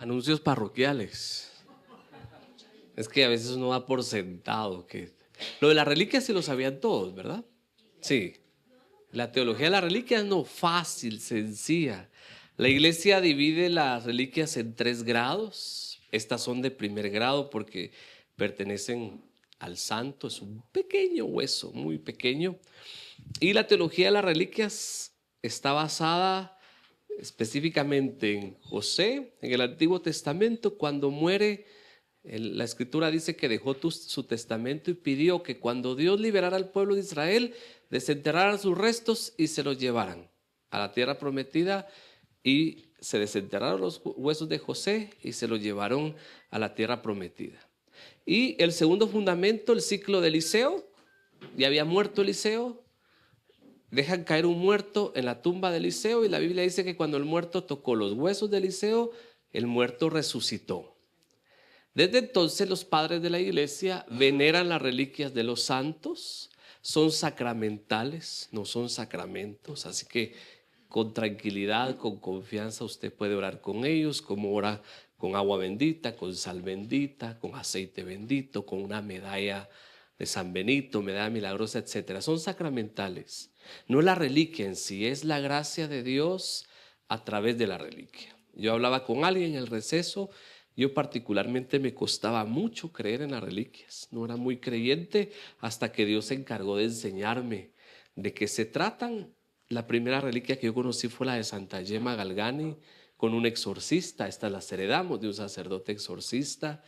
Anuncios parroquiales. Es que a veces uno da por sentado que lo de las reliquias sí lo sabían todos, ¿verdad? Sí. La teología de las reliquias no fácil, sencilla. La iglesia divide las reliquias en 3 grados. Estas son de primer grado porque pertenecen al santo. Es un pequeño hueso, muy pequeño. Y la teología de las reliquias está basada específicamente en José, en el Antiguo Testamento. Cuando muere, la escritura dice que dejó su testamento y pidió que cuando Dios liberara al pueblo de Israel, desenterraran sus restos y se los llevaran a la tierra prometida, y se desenterraron los huesos de José y se los llevaron a la tierra prometida. Y el segundo fundamento, el ciclo de Eliseo. Ya había muerto Eliseo, dejan caer un muerto en la tumba de Eliseo, y la Biblia dice que cuando el muerto tocó los huesos de Eliseo, el muerto resucitó. Desde entonces los padres de la iglesia veneran las reliquias de los santos. Son sacramentales, no son sacramentos, así que con tranquilidad, con confianza usted puede orar con ellos, como ora con agua bendita, con sal bendita, con aceite bendito, con una medalla de San Benito, medalla milagrosa, etcétera. Son sacramentales. No es la reliquia en sí, es la gracia de Dios a través de la reliquia. Yo hablaba con alguien en el receso. Yo particularmente me costaba mucho creer en las reliquias. No era muy creyente hasta que Dios se encargó de enseñarme de qué se tratan. La primera reliquia que yo conocí fue la de Santa Gemma Galgani, con un exorcista. Estas las heredamos de un sacerdote exorcista.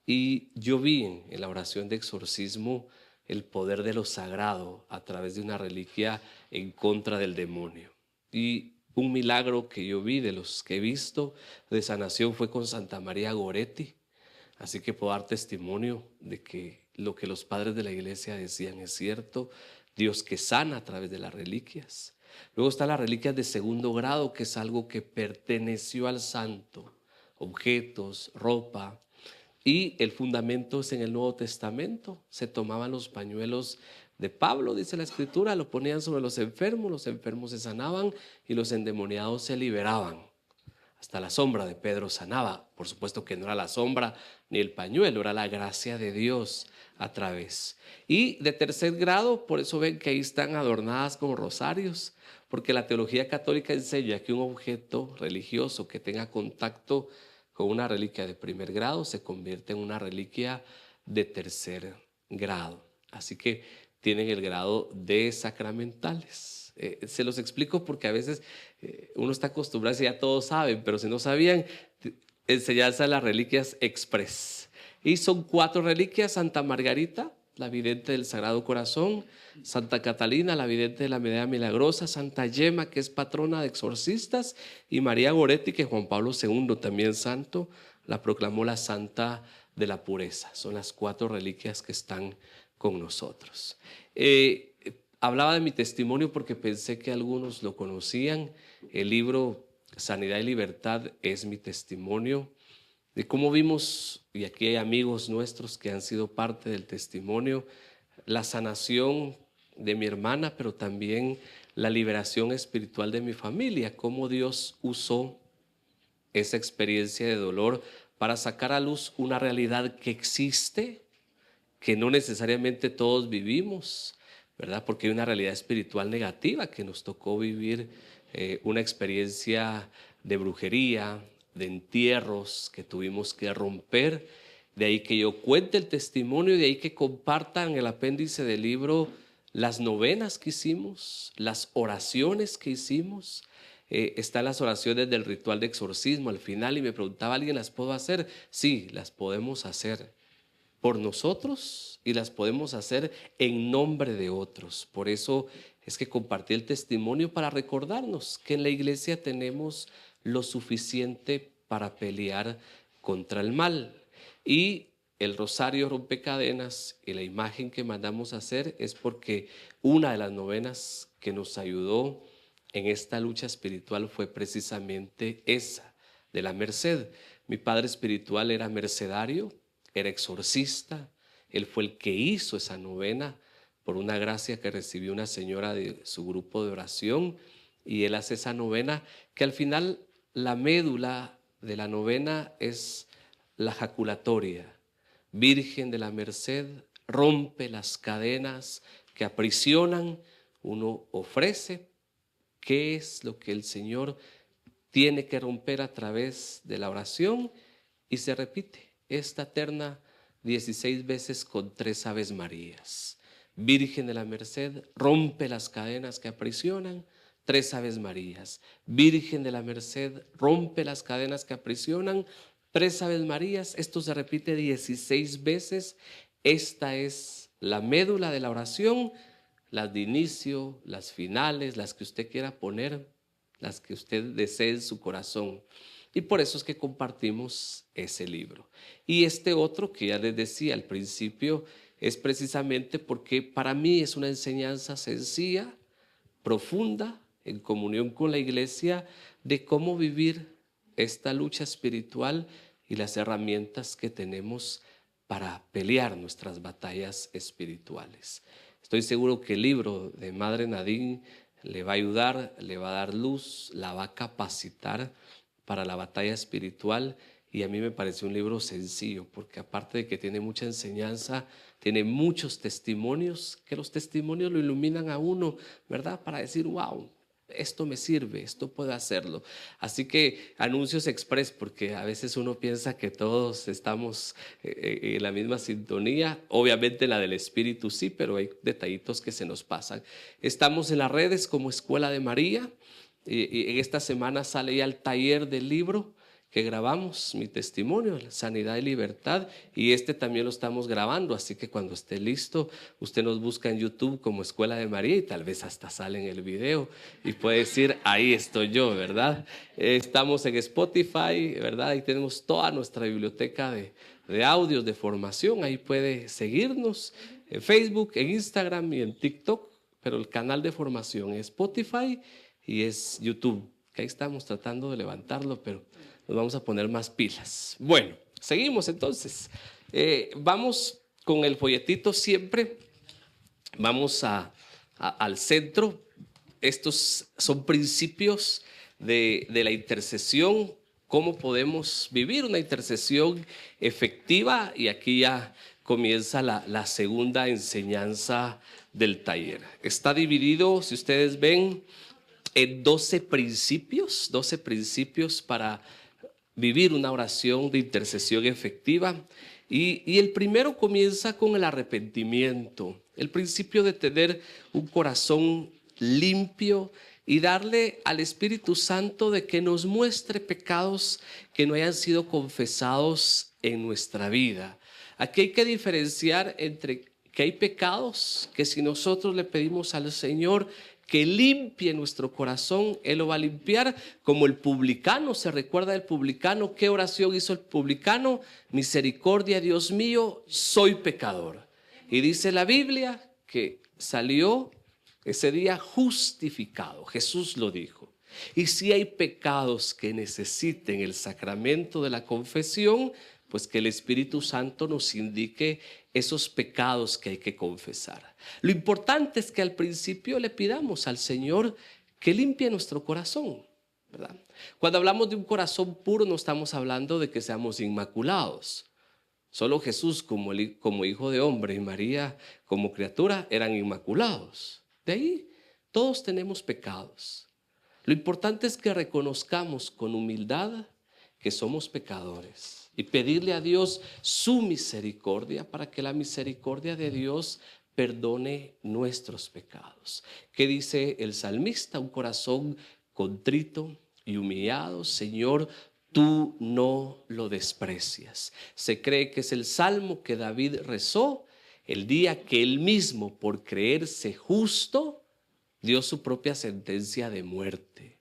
Y yo vi en la oración de exorcismo el poder de lo sagrado a través de una reliquia en contra del demonio. Y un milagro que yo vi, de los que he visto de sanación, fue con Santa María Goretti. Así que puedo dar testimonio de que lo que los padres de la iglesia decían es cierto. Dios que sana a través de las reliquias. Luego están las reliquias de segundo grado, que es algo que perteneció al santo. Objetos, ropa. Y el fundamento es en el Nuevo Testamento. Se tomaban los pañuelos de Pablo, dice la escritura, lo ponían sobre los enfermos se sanaban y los endemoniados se liberaban. Hasta la sombra de Pedro sanaba. Por supuesto que no era la sombra ni el pañuelo, era la gracia de Dios a través. Y de tercer grado, por eso ven que ahí están adornadas como rosarios, porque la teología católica enseña que un objeto religioso que tenga contacto con una reliquia de primer grado se convierte en una reliquia de tercer grado. Así que tienen el grado de sacramentales. Se los explico porque a veces uno está acostumbrado, ya todos saben, pero si no sabían, enseñanza de las reliquias express. Y son 4 reliquias: Santa Margarita, la vidente del Sagrado Corazón; Santa Catalina, la vidente de la medalla milagrosa; Santa Gemma, que es patrona de exorcistas; y María Goretti, que Juan Pablo II, también santo, la proclamó la santa de la pureza. Son las 4 reliquias que están con nosotros. Hablaba de mi testimonio porque pensé que algunos lo conocían. El libro Sanidad y Libertad es mi testimonio de cómo vimos, y aquí hay amigos nuestros que han sido parte del testimonio, la sanación de mi hermana, pero también la liberación espiritual de mi familia, cómo Dios usó esa experiencia de dolor para sacar a luz una realidad que existe, que no necesariamente todos vivimos, ¿verdad? Porque hay una realidad espiritual negativa que nos tocó vivir, una experiencia de brujería, de entierros que tuvimos que romper. De ahí que yo cuente el testimonio, de ahí que compartan el apéndice del libro las novenas que hicimos, las oraciones que hicimos. Están las oraciones del ritual de exorcismo al final, y me preguntaba alguien, ¿las puedo hacer? Sí, las podemos hacer por nosotros y las podemos hacer en nombre de otros. Por eso es que compartí el testimonio, para recordarnos que en la iglesia tenemos lo suficiente para pelear contra el mal. Y el rosario rompecadenas y la imagen que mandamos hacer es porque una de las novenas que nos ayudó en esta lucha espiritual fue precisamente esa, de la merced. Mi padre espiritual era mercedario, era exorcista. Él fue el que hizo esa novena por una gracia que recibió una señora de su grupo de oración, y él hace esa novena que al final la médula de la novena es la jaculatoria. Virgen de la Merced, rompe las cadenas que aprisionan. Uno ofrece qué es lo que el Señor tiene que romper a través de la oración y se repite esta terna 16 veces con 3 Aves Marías. Virgen de la Merced, rompe las cadenas que aprisionan. 3 Aves Marías. Virgen de la Merced, rompe las cadenas que aprisionan. 3 Aves Marías. Esto se repite 16 veces. Esta es la médula de la oración. Las de inicio, las finales, las que usted quiera poner, las que usted desee en su corazón. Y por eso es que compartimos ese libro. Y este otro que ya les decía al principio es precisamente porque para mí es una enseñanza sencilla, profunda, en comunión con la iglesia, de cómo vivir esta lucha espiritual y las herramientas que tenemos para pelear nuestras batallas espirituales. Estoy seguro que el libro de Madre Nadine le va a ayudar, le va a dar luz, la va a capacitar para la batalla espiritual. Y a mí me parece un libro sencillo, porque aparte de que tiene mucha enseñanza, tiene muchos testimonios, que los testimonios lo iluminan a uno, ¿verdad? Para decir, wow, esto me sirve, esto puedo hacerlo. Así que anuncios express, porque a veces uno piensa que todos estamos en la misma sintonía. Obviamente la del Espíritu sí, pero hay detallitos que se nos pasan. Estamos en las redes como Escuela de María. Y en esta semana sale ya el taller del libro que grabamos, mi testimonio, sanidad y libertad, y este también lo estamos grabando, así que cuando esté listo, usted nos busca en YouTube como Escuela de María y tal vez hasta sale en el video y puede decir, ahí estoy yo, ¿verdad? Estamos en Spotify, ¿verdad? Ahí tenemos toda nuestra biblioteca de audios de formación, ahí puede seguirnos en Facebook, en Instagram y en TikTok, pero el canal de formación es Spotify y es YouTube, que ahí estamos tratando de levantarlo, pero nos vamos a poner más pilas. Bueno, seguimos entonces. Vamos con el folletito siempre. Vamos al centro. Estos son principios de la intercesión. ¿Cómo podemos vivir una intercesión efectiva? Y aquí ya comienza la segunda enseñanza del taller. Está dividido, si ustedes ven, en 12 principios para vivir una oración de intercesión efectiva. Y el primero comienza con el arrepentimiento, el principio de tener un corazón limpio y darle al Espíritu Santo de que nos muestre pecados que no hayan sido confesados en nuestra vida. Aquí hay que diferenciar entre que hay pecados que si nosotros le pedimos al Señor que limpie nuestro corazón, Él lo va a limpiar, como el publicano. ¿Se recuerda del publicano? ¿Qué oración hizo el publicano? Misericordia, Dios mío, soy pecador. Y dice la Biblia que salió ese día justificado. Jesús lo dijo. Y si hay pecados que necesiten el sacramento de la confesión, pues que el Espíritu Santo nos indique esos pecados que hay que confesar. Lo importante es que al principio le pidamos al Señor que limpie nuestro corazón, ¿verdad? Cuando hablamos de un corazón puro no estamos hablando de que seamos inmaculados. Solo Jesús como hijo de hombre y María como criatura eran inmaculados. De ahí todos tenemos pecados. Lo importante es que reconozcamos con humildad que somos pecadores y pedirle a Dios su misericordia para que la misericordia de Dios perdone nuestros pecados. ¿Qué dice el salmista? Un corazón contrito y humillado, Señor, tú no lo desprecias. Se cree que es el salmo que David rezó el día que él mismo, por creerse justo, dio su propia sentencia de muerte.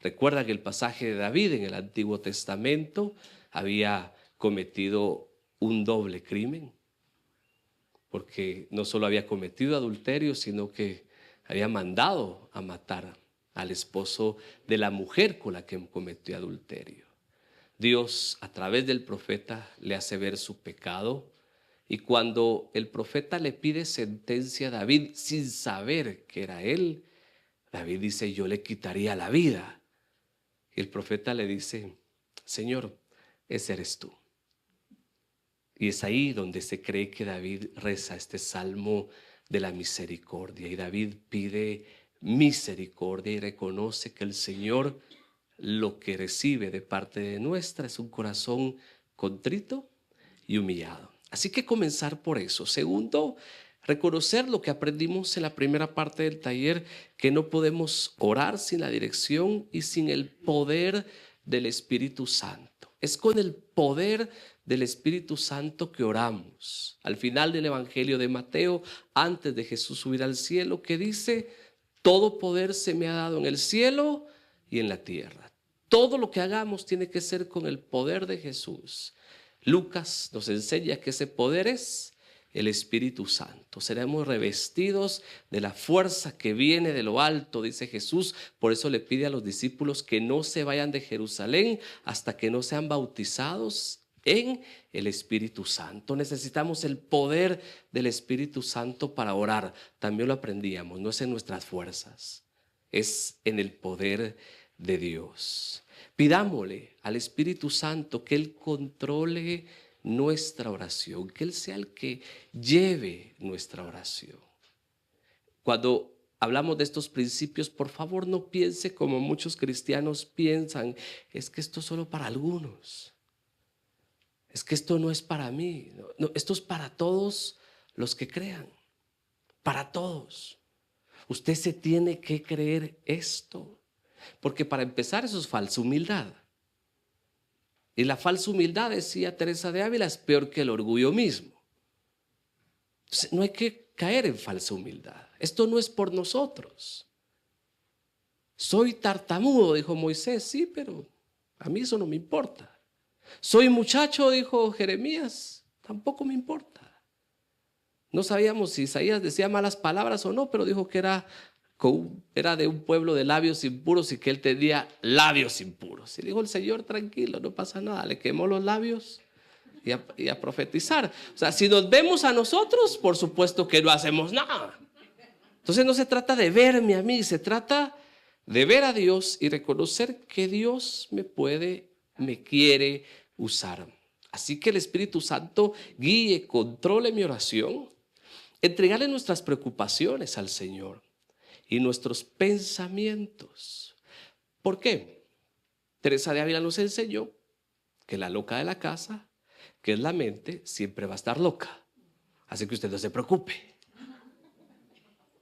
Recuerda que el pasaje de David en el Antiguo Testamento había cometido un doble crimen, porque no solo había cometido adulterio, sino que había mandado a matar al esposo de la mujer con la que cometió adulterio. Dios, a través del profeta, le hace ver su pecado, y cuando el profeta le pide sentencia a David sin saber que era él, David dice: yo le quitaría la vida. Y el profeta le dice: Señor, ese eres tú. Y es ahí donde se cree que David reza este salmo de la misericordia. Y David pide misericordia y reconoce que el Señor lo que recibe de parte de nuestra es un corazón contrito y humillado. Así que comenzar por eso. Segundo, reconocer lo que aprendimos en la primera parte del taller, que no podemos orar sin la dirección y sin el poder del Espíritu Santo. Es con el poder del Espíritu Santo que oramos. Al final del Evangelio de Mateo, antes de Jesús subir al cielo, que dice: todo poder se me ha dado en el cielo y en la tierra. Todo lo que hagamos tiene que ser con el poder de Jesús. Lucas nos enseña que ese poder es el Espíritu Santo. Seremos revestidos de la fuerza que viene de lo alto, dice Jesús. Por eso le pide a los discípulos que no se vayan de Jerusalén hasta que no sean bautizados en el Espíritu Santo. Necesitamos el poder del Espíritu Santo para orar. También lo aprendíamos, no es en nuestras fuerzas, es en el poder de Dios. Pidámosle al Espíritu Santo que Él controle nuestra oración, que Él sea el que lleve nuestra oración. Cuando hablamos de estos principios, por favor no piense como muchos cristianos piensan: es que esto es solo para algunos, es que esto no es para mí. No, esto es para todos los que crean, para todos. Usted se tiene que creer esto, porque para empezar eso es falsa humildad. Y la falsa humildad, decía Teresa de Ávila, es peor que el orgullo mismo. Entonces, no hay que caer en falsa humildad. Esto no es por nosotros. Soy tartamudo, dijo Moisés. Sí, pero a mí eso no me importa. Soy muchacho, dijo Jeremías. Tampoco me importa. No sabíamos si Isaías decía malas palabras o no, pero dijo que era de un pueblo de labios impuros y que él tenía labios impuros. Y dijo el Señor: tranquilo, no pasa nada. Le quemó los labios y a profetizar. O sea, si nos vemos a nosotros, por supuesto que no hacemos nada. Entonces no se trata de verme a mí, se trata de ver a Dios y reconocer que Dios me quiere usar. Así que el Espíritu Santo guíe, controle mi oración, entregarle nuestras preocupaciones al Señor y nuestros pensamientos. ¿Por qué? Teresa de Ávila nos enseñó que la loca de la casa, que es la mente, siempre va a estar loca. Así que usted no se preocupe.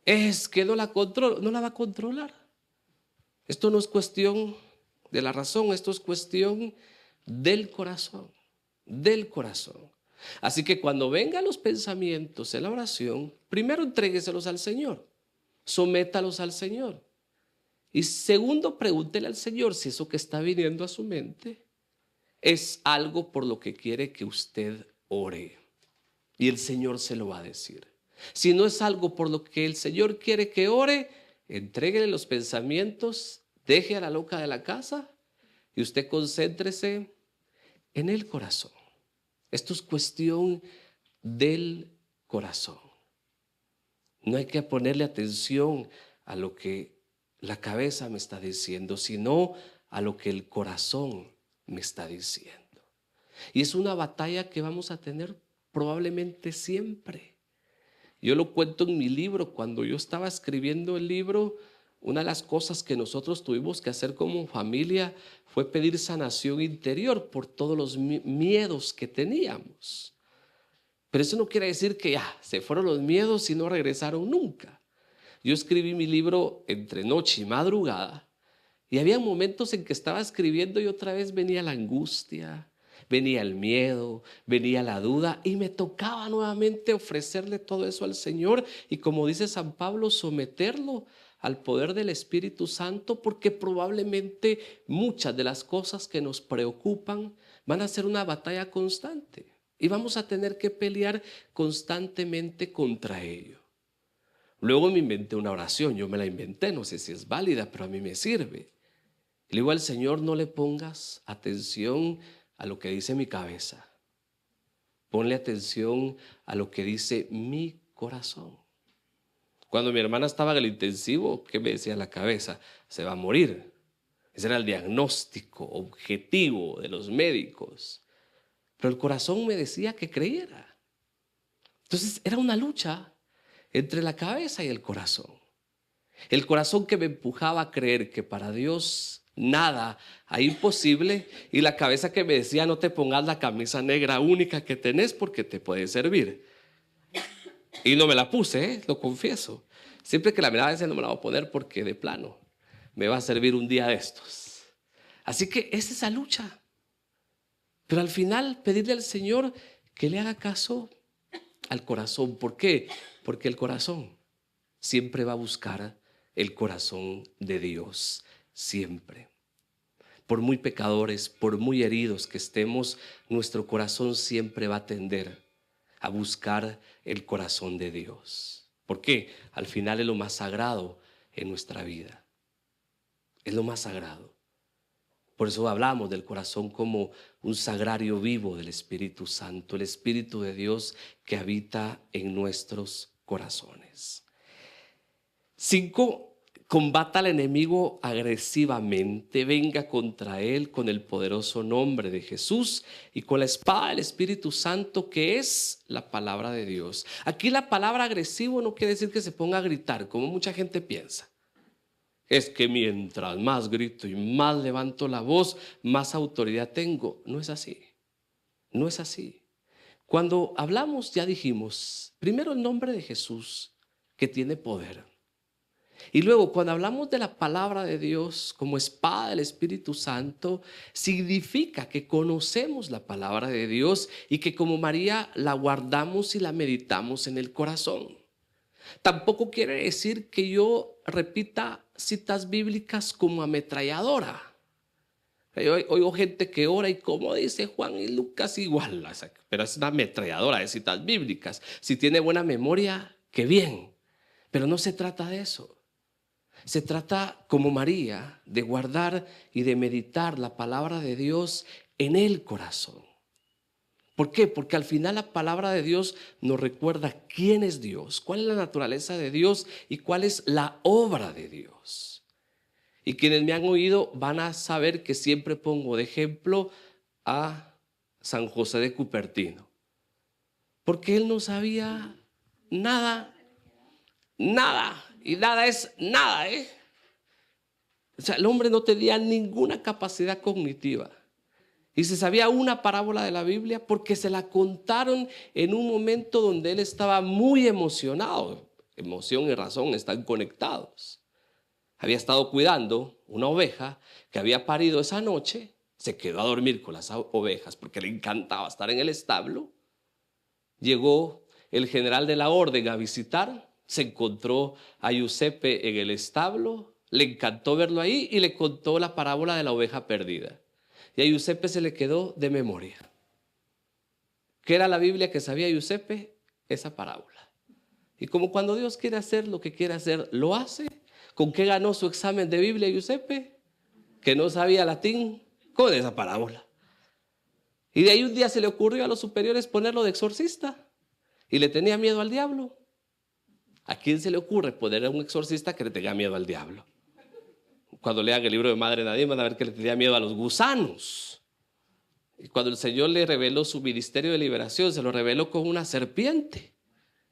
Es que no la va a controlar. Esto no es cuestión de la razón, esto es cuestión del corazón, del corazón. Así que cuando vengan los pensamientos en la oración, primero entrégueselos al Señor, sométalos al Señor. Y segundo, pregúntele al Señor si eso que está viniendo a su mente es algo por lo que quiere que usted ore. Y el Señor se lo va a decir. Si no es algo por lo que el Señor quiere que ore, entréguele los pensamientos, deje a la loca de la casa y usted concéntrese en el corazón. Esto es cuestión del corazón. No hay que ponerle atención a lo que la cabeza me está diciendo, sino a lo que el corazón me está diciendo. Y es una batalla que vamos a tener probablemente siempre. Yo lo cuento en mi libro. Cuando yo estaba escribiendo el libro, una de las cosas que nosotros tuvimos que hacer como familia fue pedir sanación interior por todos los miedos que teníamos. Pero eso no quiere decir que ya se fueron los miedos y no regresaron nunca. Yo escribí mi libro entre noche y madrugada y había momentos en que estaba escribiendo y otra vez venía la angustia, venía el miedo, venía la duda y me tocaba nuevamente ofrecerle todo eso al Señor y, como dice San Pablo, someterlo al poder del Espíritu Santo, porque probablemente muchas de las cosas que nos preocupan van a ser una batalla constante y vamos a tener que pelear constantemente contra ello. Luego me inventé una oración, yo me la inventé, no sé si es válida, pero a mí me sirve. Le digo al Señor: no le pongas atención a lo que dice mi cabeza, ponle atención a lo que dice mi corazón. Cuando mi hermana estaba en el intensivo, ¿qué me decía la cabeza? Se va a morir. Ese era el diagnóstico objetivo de los médicos. Pero el corazón me decía que creyera. Entonces era una lucha entre la cabeza y el corazón. El corazón que me empujaba a creer que para Dios nada hay imposible, y la cabeza que me decía: no te pongas la camisa negra única que tenés porque te puede servir. Y no me la puse, lo confieso. Siempre que la miraba decía: no me la voy a poner porque de plano me va a servir un día de estos. Así que es esa lucha. Pero al final pedirle al Señor que le haga caso al corazón. ¿Por qué? Porque el corazón siempre va a buscar el corazón de Dios. Siempre. Por muy pecadores, por muy heridos que estemos, nuestro corazón siempre va a tender a buscar el corazón de Dios. ¿Por qué? Al final es lo más sagrado en nuestra vida. Es lo más sagrado. Por eso hablamos del corazón como un sagrario vivo del Espíritu Santo, el Espíritu de Dios que habita en nuestros corazones. 5. Combata al enemigo agresivamente, venga contra él con el poderoso nombre de Jesús y con la espada del Espíritu Santo, que es la palabra de Dios. Aquí la palabra agresivo no quiere decir que se ponga a gritar, como mucha gente piensa. Es que mientras más grito y más levanto la voz, más autoridad tengo. No es así. No es así. Cuando hablamos, ya dijimos, primero el nombre de Jesús, que tiene poder. Y luego, cuando hablamos de la palabra de Dios como espada del Espíritu Santo, significa que conocemos la palabra de Dios y que como María la guardamos y la meditamos en el corazón. Tampoco quiere decir que yo repita citas bíblicas como ametralladora. Yo oigo gente que ora y como dice Juan y Lucas igual, pero es una ametralladora de citas bíblicas. Si tiene buena memoria, qué bien, pero no se trata de eso. Se trata, como María, de guardar y de meditar la palabra de Dios en el corazón. ¿Por qué? Porque al final la palabra de Dios nos recuerda quién es Dios, cuál es la naturaleza de Dios y cuál es la obra de Dios. Y quienes me han oído van a saber que siempre pongo de ejemplo a San José de Cupertino, porque él no sabía nada, nada, y nada es nada, O sea, el hombre no tenía ninguna capacidad cognitiva. Y se sabía una parábola de la Biblia porque se la contaron en un momento donde él estaba muy emocionado. Emoción y razón están conectados. Había estado cuidando una oveja que había parido esa noche. Se quedó a dormir con las ovejas porque le encantaba estar en el establo. Llegó el general de la orden a visitar. Se encontró a Giuseppe en el establo. Le encantó verlo ahí y le contó la parábola de la oveja perdida. Y a Giuseppe se le quedó de memoria. ¿Qué era la Biblia que sabía Giuseppe? Esa parábola. Y como cuando Dios quiere hacer lo que quiere hacer, lo hace. ¿Con qué ganó su examen de Biblia Giuseppe? Que no sabía latín, con esa parábola. Y de ahí un día se le ocurrió a los superiores ponerlo de exorcista. Y le tenía miedo al diablo. ¿A quién se le ocurre poner a un exorcista que le tenga miedo al diablo? Cuando lean el libro de Madre Nadie van a ver que le tenía miedo a los gusanos. Y cuando el Señor le reveló su ministerio de liberación, se lo reveló con una serpiente.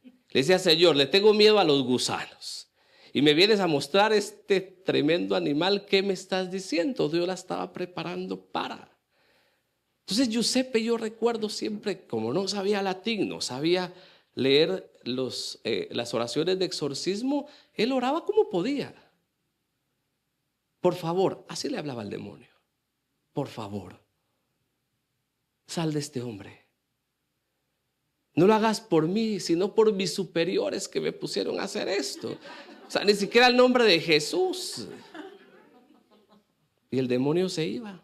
Le decía: Señor, le tengo miedo a los gusanos. Y me vienes a mostrar este tremendo animal. ¿Qué me estás diciendo? Dios la estaba preparando para. Entonces Giuseppe, yo recuerdo siempre, como no sabía latín, no sabía leer las oraciones de exorcismo, él oraba como podía. Por favor, así le hablaba al demonio. Por favor, sal de este hombre. No lo hagas por mí, sino por mis superiores que me pusieron a hacer esto. O sea, ni siquiera el nombre de Jesús. Y el demonio se iba.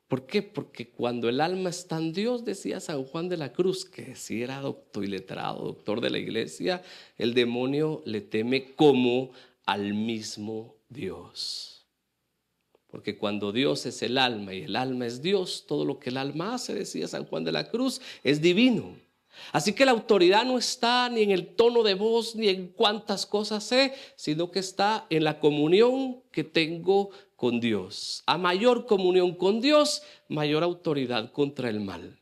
¿Por qué? Porque cuando el alma está en Dios, decía San Juan de la Cruz, que si era doctor y letrado, doctor de la iglesia, el demonio le teme como al mismo Dios. Porque cuando Dios es el alma y el alma es Dios, todo lo que el alma hace, decía San Juan de la Cruz, es divino. Así que la autoridad no está ni en el tono de voz ni en cuántas cosas sé, sino que está en la comunión que tengo con Dios. A mayor comunión con Dios, mayor autoridad contra el mal.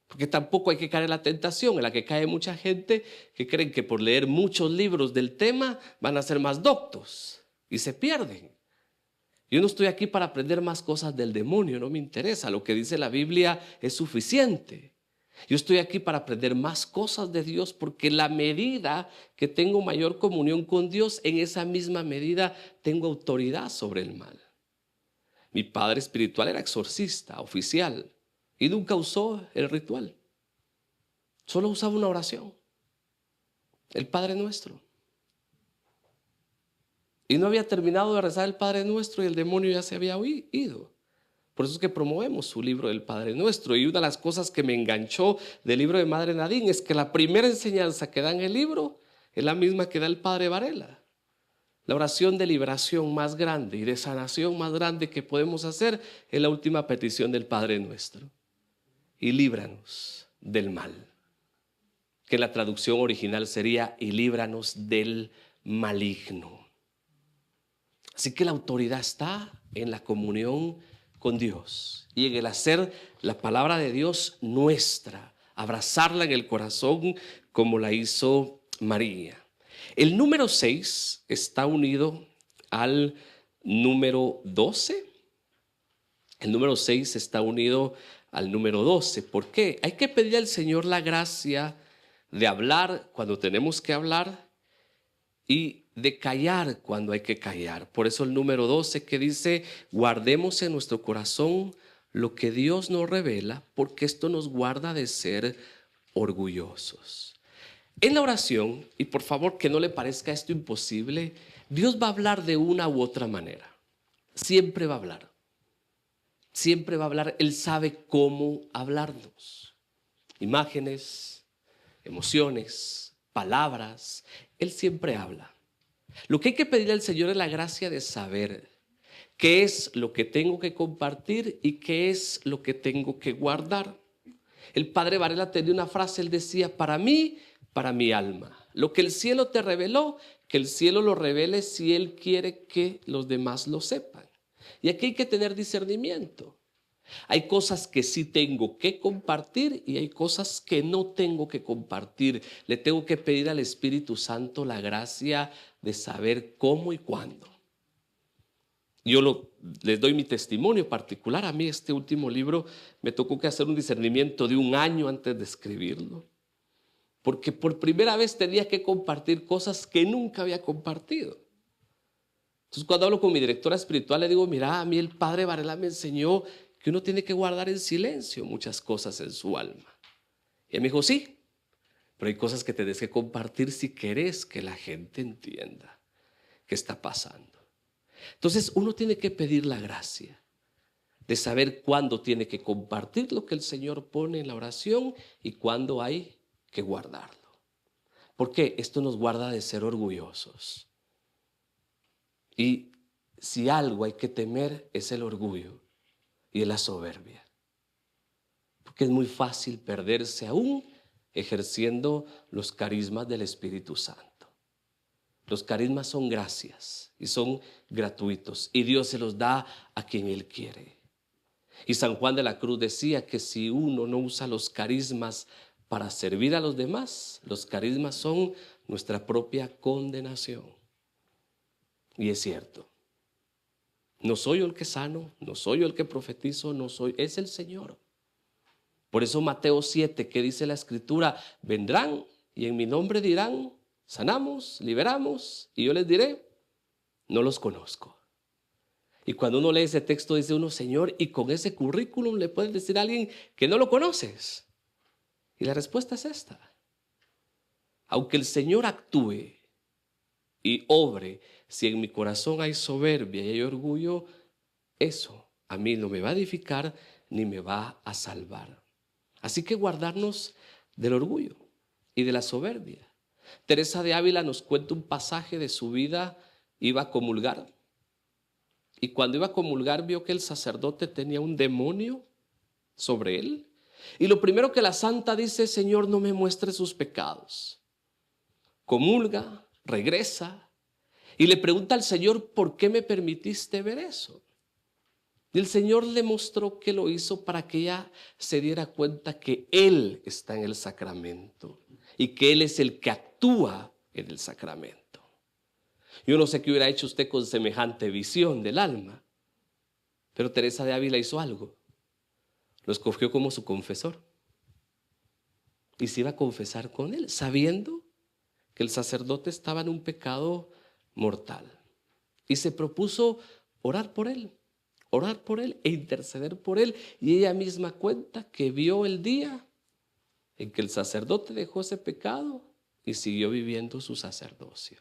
Porque tampoco hay que caer en la tentación en la que cae mucha gente que creen que por leer muchos libros del tema van a ser más doctos y se pierden. Yo no estoy aquí para aprender más cosas del demonio, no me interesa. Lo que dice la Biblia es suficiente. Yo estoy aquí para aprender más cosas de Dios, porque la medida que tengo mayor comunión con Dios, en esa misma medida tengo autoridad sobre el mal. Mi padre espiritual era exorcista, oficial, y nunca usó el ritual. Solo usaba una oración, el Padre Nuestro. Y no había terminado de rezar el Padre Nuestro y el demonio ya se había ido. Por eso es que promovemos su libro del Padre Nuestro. Y una de las cosas que me enganchó del libro de Madre Nadine es que la primera enseñanza que da en el libro es la misma que da el Padre Varela. La oración de liberación más grande y de sanación más grande que podemos hacer es la última petición del Padre Nuestro. Y líbranos del mal. Que la traducción original sería: y líbranos del maligno. Así que la autoridad está en la comunión con Dios y en el hacer la palabra de Dios nuestra, abrazarla en el corazón como la hizo María. El número 6 está unido al número 12. El número 6 está unido al número 12. ¿Por qué? Hay que pedir al Señor la gracia de hablar cuando tenemos que hablar y de callar cuando hay que callar. Por eso el número 12 que dice: guardemos en nuestro corazón lo que Dios nos revela, porque esto nos guarda de ser orgullosos. En la oración, y por favor que no le parezca esto imposible, Dios va a hablar de una u otra manera. Siempre va a hablar. Siempre va a hablar. Él sabe cómo hablarnos. Imágenes, emociones, palabras. Él siempre habla. Lo que hay que pedirle al Señor es la gracia de saber qué es lo que tengo que compartir y qué es lo que tengo que guardar. El padre Varela tenía una frase, él decía: para mí, para mi alma. Lo que el cielo te reveló, que el cielo lo revele si Él quiere que los demás lo sepan. Y aquí hay que tener discernimiento. Hay cosas que sí tengo que compartir y hay cosas que no tengo que compartir. Le tengo que pedir al Espíritu Santo la gracia de saber cómo y cuándo. Les doy mi testimonio particular. A mí este último libro me tocó que hacer un discernimiento de 1 año antes de escribirlo, porque por primera vez tenía que compartir cosas que nunca había compartido. Entonces, cuando hablo con mi directora espiritual, le digo: mira, a mí el padre Varela me enseñó que uno tiene que guardar en silencio muchas cosas en su alma. Y él me dijo: sí, pero hay cosas que tenés que compartir si querés que la gente entienda qué está pasando. Entonces uno tiene que pedir la gracia de saber cuándo tiene que compartir lo que el Señor pone en la oración y cuándo hay que guardarlo. Porque esto nos guarda de ser orgullosos. Y si algo hay que temer es el orgullo y es la soberbia. Porque es muy fácil perderse aún ejerciendo los carismas del Espíritu Santo. Los carismas son gracias y son gratuitos y Dios se los da a quien Él quiere. Y San Juan de la Cruz decía que si uno no usa los carismas para servir a los demás, los carismas son nuestra propia condenación. Y es cierto. No soy yo el que sano, no soy yo el que profetizo, es el Señor. Por eso Mateo 7, que dice la Escritura: vendrán y en mi nombre dirán: sanamos, liberamos, y yo les diré: no los conozco. Y cuando uno lee ese texto dice uno: Señor, y con ese currículum le puedes decir a alguien que no lo conoces. Y la respuesta es esta: aunque el Señor actúe y obre, si en mi corazón hay soberbia y hay orgullo, eso a mí no me va a edificar ni me va a salvar. Así que guardarnos del orgullo y de la soberbia. Teresa de Ávila nos cuenta un pasaje de su vida. Iba a comulgar y cuando iba a comulgar vio que el sacerdote tenía un demonio sobre él Y lo primero que la santa dice: Señor, no me muestre sus pecados. Comulga, regresa y le pregunta al Señor: ¿por qué me permitiste ver eso? Y el Señor le mostró que lo hizo para que ella se diera cuenta que Él está en el sacramento y que Él es el que actúa en el sacramento. Yo no sé qué hubiera hecho usted con semejante visión del alma, pero Teresa de Ávila hizo algo. Lo escogió como su confesor y se iba a confesar con él, sabiendo que el sacerdote estaba en un pecado mortal. Y se propuso orar por él e interceder por él. Y ella misma cuenta que vio el día en que el sacerdote dejó ese pecado y siguió viviendo su sacerdocio.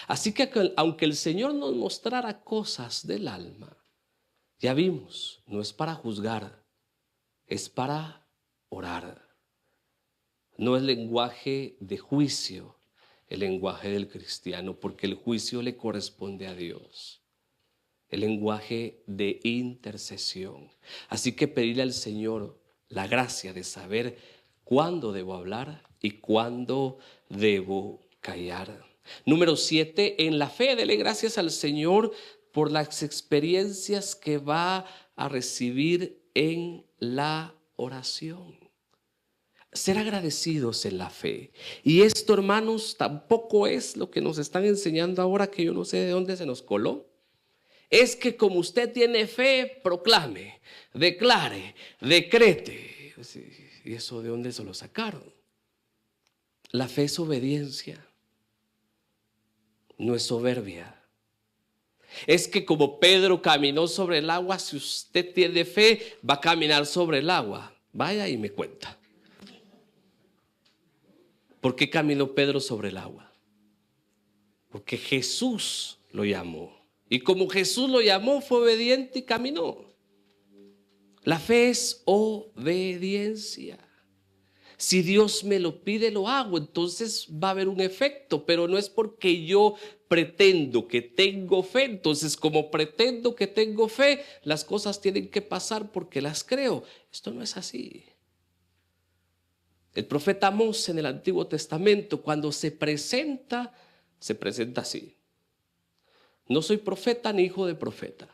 Así que aunque el Señor nos mostrara cosas del alma, ya vimos, no es para juzgar, es para orar. No es lenguaje de juicio el lenguaje del cristiano, porque el juicio le corresponde a Dios. El lenguaje de intercesión. Así que pedirle al Señor la gracia de saber cuándo debo hablar y cuándo debo callar. Número 7, en la fe, dele gracias al Señor por las experiencias que va a recibir en la oración. Ser agradecidos en la fe. Y esto, hermanos, tampoco es lo que nos están enseñando ahora, que yo no sé de dónde se nos coló. Es que como usted tiene fe, proclame, declare, decrete. ¿Y eso de dónde se lo sacaron? La fe es obediencia, no es soberbia. Es que como Pedro caminó sobre el agua, si usted tiene fe, va a caminar sobre el agua. Vaya y me cuenta. ¿Por qué caminó Pedro sobre el agua? Porque Jesús lo llamó. Y como Jesús lo llamó, fue obediente y caminó. La fe es obediencia. Si Dios me lo pide, lo hago. Entonces va a haber un efecto, pero no es porque yo pretendo que tengo fe. Entonces, como pretendo que tengo fe, las cosas tienen que pasar porque las creo. Esto no es así. El profeta Amós en el Antiguo Testamento, cuando se presenta así: no soy profeta ni hijo de profeta.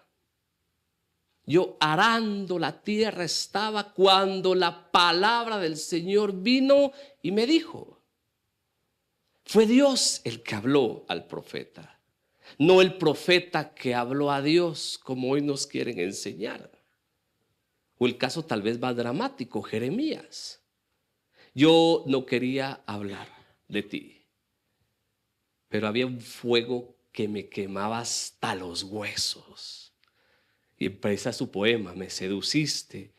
Yo arando la tierra estaba cuando la palabra del Señor vino y me dijo. Fue Dios el que habló al profeta, no el profeta que habló a Dios, como hoy nos quieren enseñar. O el caso tal vez más dramático, Jeremías. Yo no quería hablar de ti, pero había un fuego que me quemaba hasta los huesos. Y empieza su poema: me seduciste,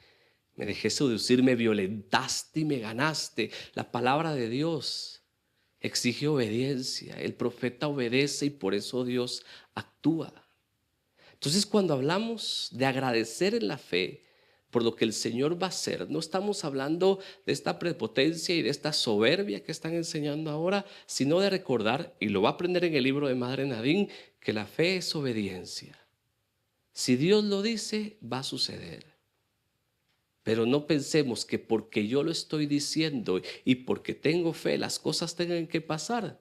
me dejé seducir, me violentaste y me ganaste. La palabra de Dios exige obediencia. El profeta obedece y por eso Dios actúa. Entonces, cuando hablamos de agradecer en la fe por lo que el Señor va a hacer, no estamos hablando de esta prepotencia y de esta soberbia que están enseñando ahora, sino de recordar, y lo va a aprender en el libro de Madre Nadine, que la fe es obediencia. Si Dios lo dice, va a suceder. Pero no pensemos que porque yo lo estoy diciendo y porque tengo fe, las cosas tengan que pasar.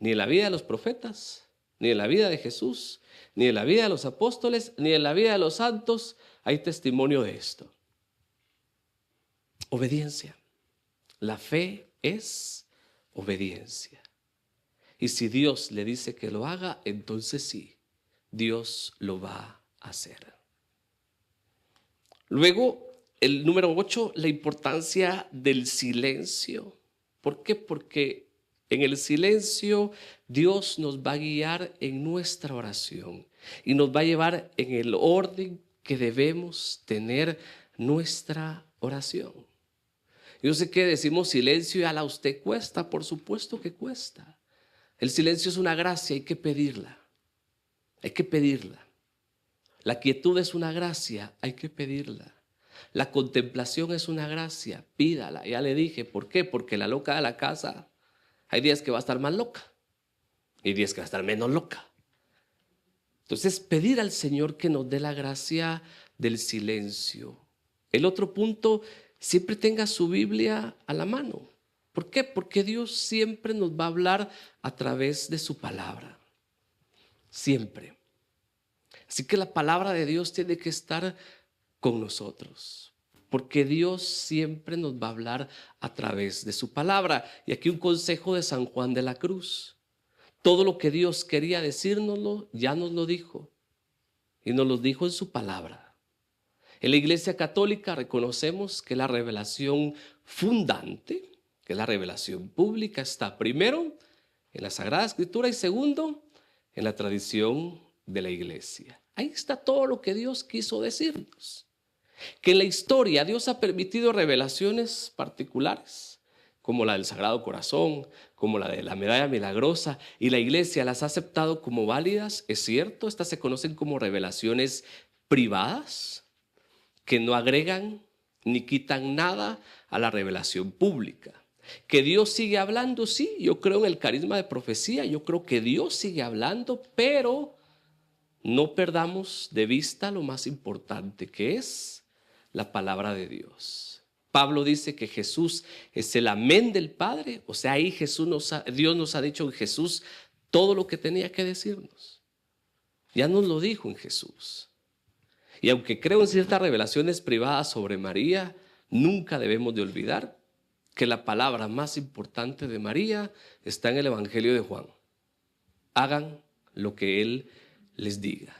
Ni en la vida de los profetas, ni en la vida de Jesús, ni en la vida de los apóstoles, ni en la vida de los santos hay testimonio de esto. Obediencia. La fe es obediencia. Y si Dios le dice que lo haga, entonces sí, Dios lo va a hacer. Luego, el número 8, la importancia del silencio. ¿Por qué? Porque en el silencio Dios nos va a guiar en nuestra oración y nos va a llevar en el orden que debemos tener nuestra oración. Yo sé que decimos silencio y a la usted cuesta, por supuesto que cuesta. El silencio es una gracia, hay que pedirla. Hay que pedirla. La quietud es una gracia, hay que pedirla. La contemplación es una gracia, pídala. Ya le dije, ¿por qué? Porque la loca de la casa, hay días que va a estar más loca y días que va a estar menos loca. Entonces, pedir al Señor que nos dé la gracia del silencio. El otro punto siempre tenga su Biblia a la mano. ¿Por qué? Porque Dios siempre nos va a hablar a través de su palabra. Siempre. Así que la palabra de Dios tiene que estar con nosotros, porque Dios siempre nos va a hablar a través de su palabra. Y aquí un consejo de San Juan de la Cruz: todo lo que Dios quería decírnoslo, ya nos lo dijo, y nos lo dijo en su palabra. En la Iglesia Católica reconocemos que la revelación fundante, que es la revelación pública, está primero en la Sagrada Escritura y segundo en la tradición de la Iglesia. Ahí está todo lo que Dios quiso decirnos. Que en la historia Dios ha permitido revelaciones particulares, como la del Sagrado Corazón, como la de la medalla milagrosa, y la Iglesia las ha aceptado como válidas, es cierto. Estas se conocen como revelaciones privadas, que no agregan ni quitan nada a la revelación pública. Que Dios sigue hablando, sí, yo creo en el carisma de profecía, yo creo que Dios sigue hablando, pero no perdamos de vista lo más importante, que es la palabra de Dios. Pablo dice que Jesús es el amén del Padre, o sea, ahí Dios nos ha dicho en Jesús todo lo que tenía que decirnos. Ya nos lo dijo en Jesús. Y aunque creo en ciertas revelaciones privadas sobre María, nunca debemos de olvidar que la palabra más importante de María está en el Evangelio de Juan. Hagan lo que Él les diga.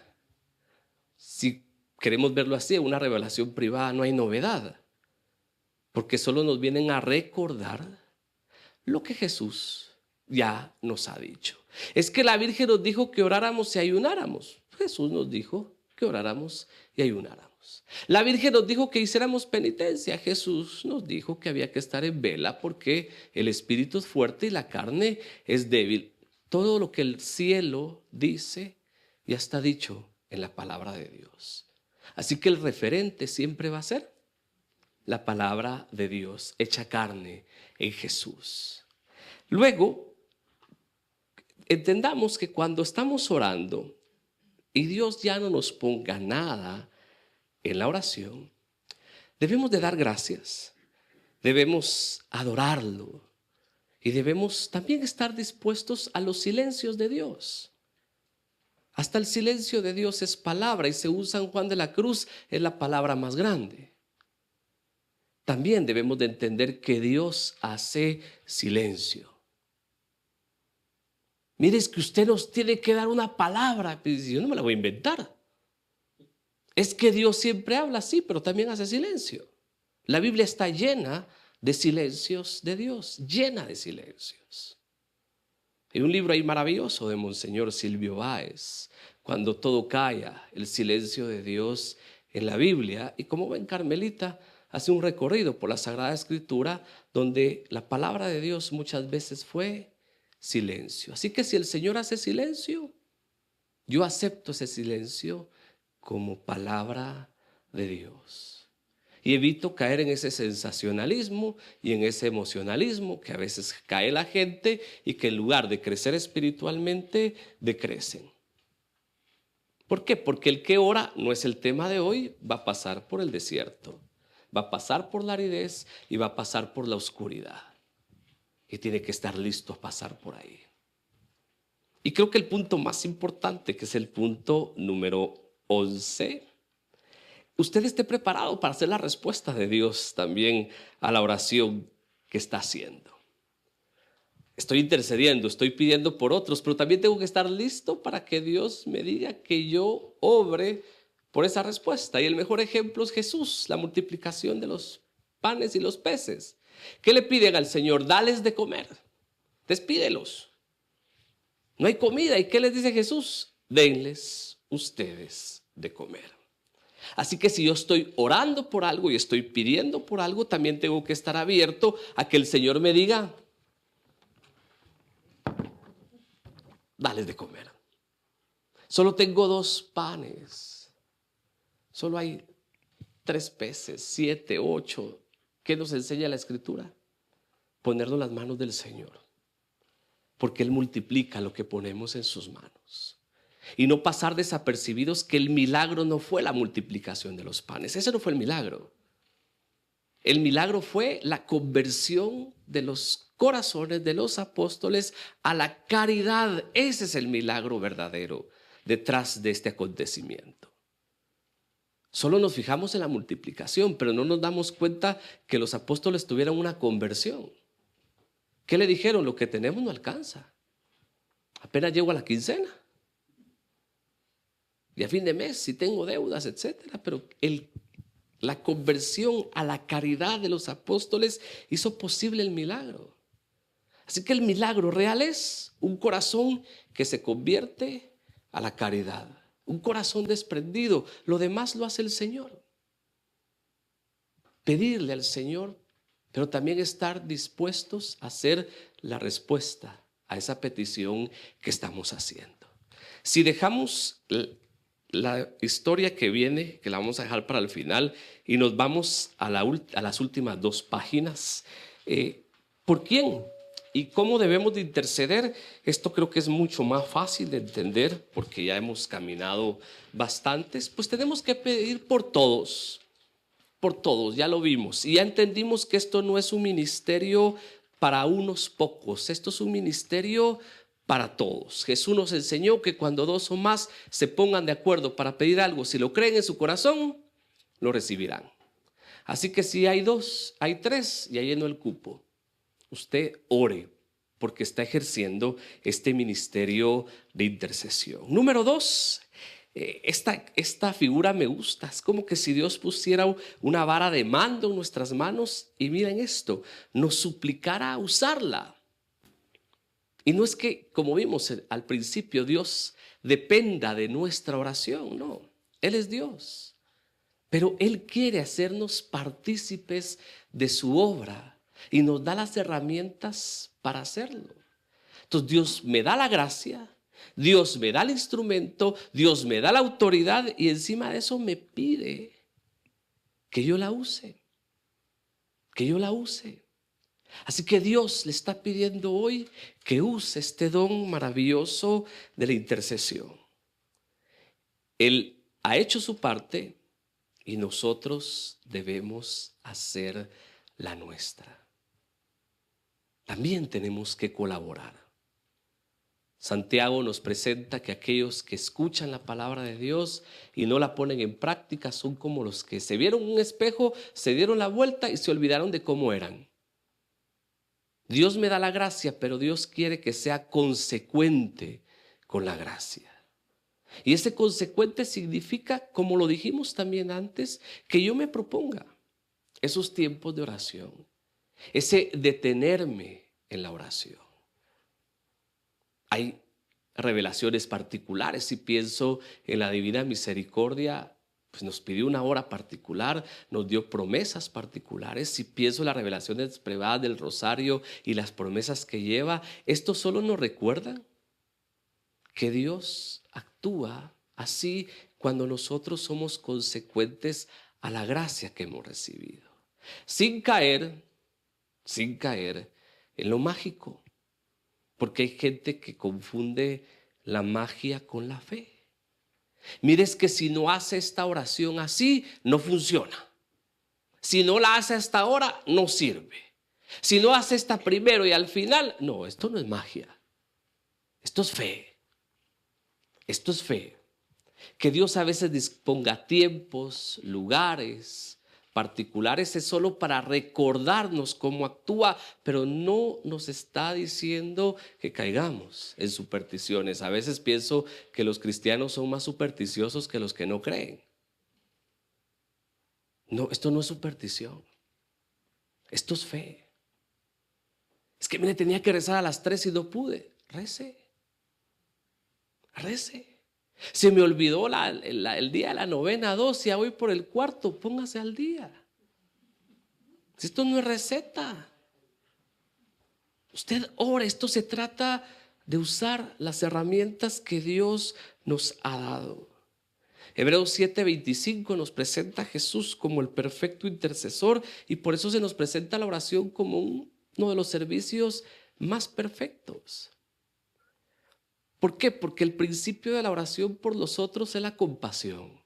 Si queremos verlo así, en una revelación privada no hay novedad, porque solo nos vienen a recordar lo que Jesús ya nos ha dicho. Es que la Virgen nos dijo que oráramos y ayunáramos. Jesús nos dijo que oráramos y ayunáramos. La Virgen nos dijo que hiciéramos penitencia. Jesús nos dijo que había que estar en vela porque el espíritu es fuerte y la carne es débil. Todo lo que el cielo dice ya está dicho en la palabra de Dios. Así que el referente siempre va a ser la palabra de Dios hecha carne en Jesús. Luego, entendamos que cuando estamos orando y Dios ya no nos ponga nada en la oración, debemos de dar gracias, debemos adorarlo y debemos también estar dispuestos a los silencios de Dios. Hasta el silencio de Dios es palabra, y según San Juan de la Cruz es la palabra más grande. También debemos de entender que Dios hace silencio. Mire, es que usted nos tiene que dar una palabra. Yo no me la voy a inventar. Es que Dios siempre habla, sí, pero también hace silencio. La Biblia está llena de silencios de Dios, llena de silencios. Hay un libro ahí maravilloso de Monseñor Silvio Báez, Cuando todo calla, el silencio de Dios en la Biblia. Y como ven, Carmelita hace un recorrido por la Sagrada Escritura donde la palabra de Dios muchas veces fue silencio. Así que si el Señor hace silencio, yo acepto ese silencio como palabra de Dios. Y evito caer en ese sensacionalismo y en ese emocionalismo que a veces cae la gente y que en lugar de crecer espiritualmente, decrecen. ¿Por qué? Porque el que ora, no es el tema de hoy, va a pasar por el desierto, va a pasar por la aridez y va a pasar por la oscuridad. Y tiene que estar listo a pasar por ahí. Y creo que el punto más importante, que es el punto número 11, usted esté preparado para hacer la respuesta de Dios también a la oración que está haciendo. Estoy intercediendo, estoy pidiendo por otros, pero también tengo que estar listo para que Dios me diga que yo obre por esa respuesta. Y el mejor ejemplo es Jesús, la multiplicación de los panes y los peces. ¿Qué le piden al Señor? Dales de comer, despídelos. No hay comida. ¿Y qué les dice Jesús? Denles ustedes de comer. Así que si yo estoy orando por algo y estoy pidiendo por algo, también tengo que estar abierto a que el Señor me diga, dales de comer. Solo tengo 2 panes. Solo hay 3 peces, 7, 8. ¿Qué nos enseña la Escritura? Ponernos en las manos del Señor. Porque Él multiplica lo que ponemos en sus manos. Y no pasar desapercibidos que el milagro no fue la multiplicación de los panes. Ese no fue el milagro. El milagro fue la conversión de los corazones de los apóstoles a la caridad. Ese es el milagro verdadero detrás de este acontecimiento. Solo nos fijamos en la multiplicación, pero no nos damos cuenta que los apóstoles tuvieron una conversión. ¿Qué le dijeron? Lo que tenemos no alcanza. Apenas llego a la quincena. Y a fin de mes si tengo deudas, etcétera. Pero la conversión a la caridad de los apóstoles hizo posible el milagro. Así que el milagro real es un corazón que se convierte a la caridad. Un corazón desprendido. Lo demás lo hace el Señor. Pedirle al Señor, pero también estar dispuestos a hacer la respuesta a esa petición que estamos haciendo. Si dejamos la historia que viene, que la vamos a dejar para el final, y nos vamos a las últimas 2 páginas. ¿Por quién? ¿Y cómo debemos de interceder? Esto creo que es mucho más fácil de entender porque ya hemos caminado bastantes. Pues tenemos que pedir por todos, ya lo vimos. Y ya entendimos que esto no es un ministerio para unos pocos, esto es un ministerio para todos. Jesús nos enseñó que cuando 2 o más se pongan de acuerdo para pedir algo, si lo creen en su corazón, lo recibirán. Así que si hay 2, hay 3, ya llenó el cupo. Usted ore porque está ejerciendo este ministerio de intercesión. Número 2, esta figura me gusta. Es como que si Dios pusiera una vara de mando en nuestras manos y miren esto, nos suplicara usarla. Y no es que, como vimos al principio, Dios dependa de nuestra oración, no, Él es Dios. Pero Él quiere hacernos partícipes de su obra y nos da las herramientas para hacerlo. Entonces Dios me da la gracia, Dios me da el instrumento, Dios me da la autoridad y encima de eso me pide que yo la use, Así que Dios le está pidiendo hoy que use este don maravilloso de la intercesión. Él ha hecho su parte y nosotros debemos hacer la nuestra. También tenemos que colaborar. Santiago nos presenta que aquellos que escuchan la palabra de Dios y no la ponen en práctica son como los que se vieron en un espejo, se dieron la vuelta y se olvidaron de cómo eran. Dios me da la gracia, pero Dios quiere que sea consecuente con la gracia. Y ese consecuente significa, como lo dijimos también antes, que yo me proponga esos tiempos de oración, ese detenerme en la oración. Hay revelaciones particulares. Si pienso en la divina misericordia, pues nos pidió una hora particular, nos dio promesas particulares. Si pienso en las revelaciones privadas del rosario y las promesas que lleva, esto solo nos recuerda que Dios actúa así cuando nosotros somos consecuentes a la gracia que hemos recibido, sin caer en lo mágico, porque hay gente que confunde la magia con la fe. Mire, es que si no hace esta oración así, no funciona. Si no la hace hasta ahora, no sirve. Si no hace esta primero y al final, no, esto no es magia. Esto es fe. Esto es fe. Que Dios a veces disponga tiempos, lugares particulares es solo para recordarnos cómo actúa, pero no nos está diciendo que caigamos en supersticiones. A veces pienso que los cristianos son más supersticiosos que los que no creen. No, esto no es superstición. Esto es fe. Es que mire, tenía que rezar a las 3 y no pude. Rece. Se me olvidó el día de la novena 2, ya voy por el cuarto, póngase al día. Si esto no es receta, usted ore. Esto se trata de usar las herramientas que Dios nos ha dado. Hebreos 7:25 nos presenta a Jesús como el perfecto intercesor y por eso se nos presenta la oración como uno de los servicios más perfectos. ¿Por qué? Porque el principio de la oración por los otros es la compasión.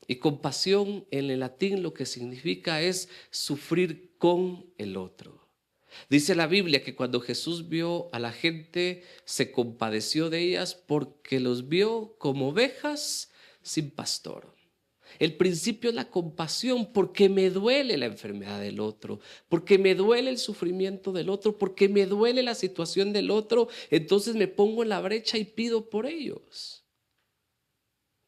Y compasión en el latín lo que significa es sufrir con el otro. Dice la Biblia que cuando Jesús vio a la gente, se compadeció de ellas porque los vio como ovejas sin pastor. El principio es la compasión, porque me duele la enfermedad del otro, porque me duele el sufrimiento del otro, porque me duele la situación del otro. Entonces me pongo en la brecha y pido por ellos.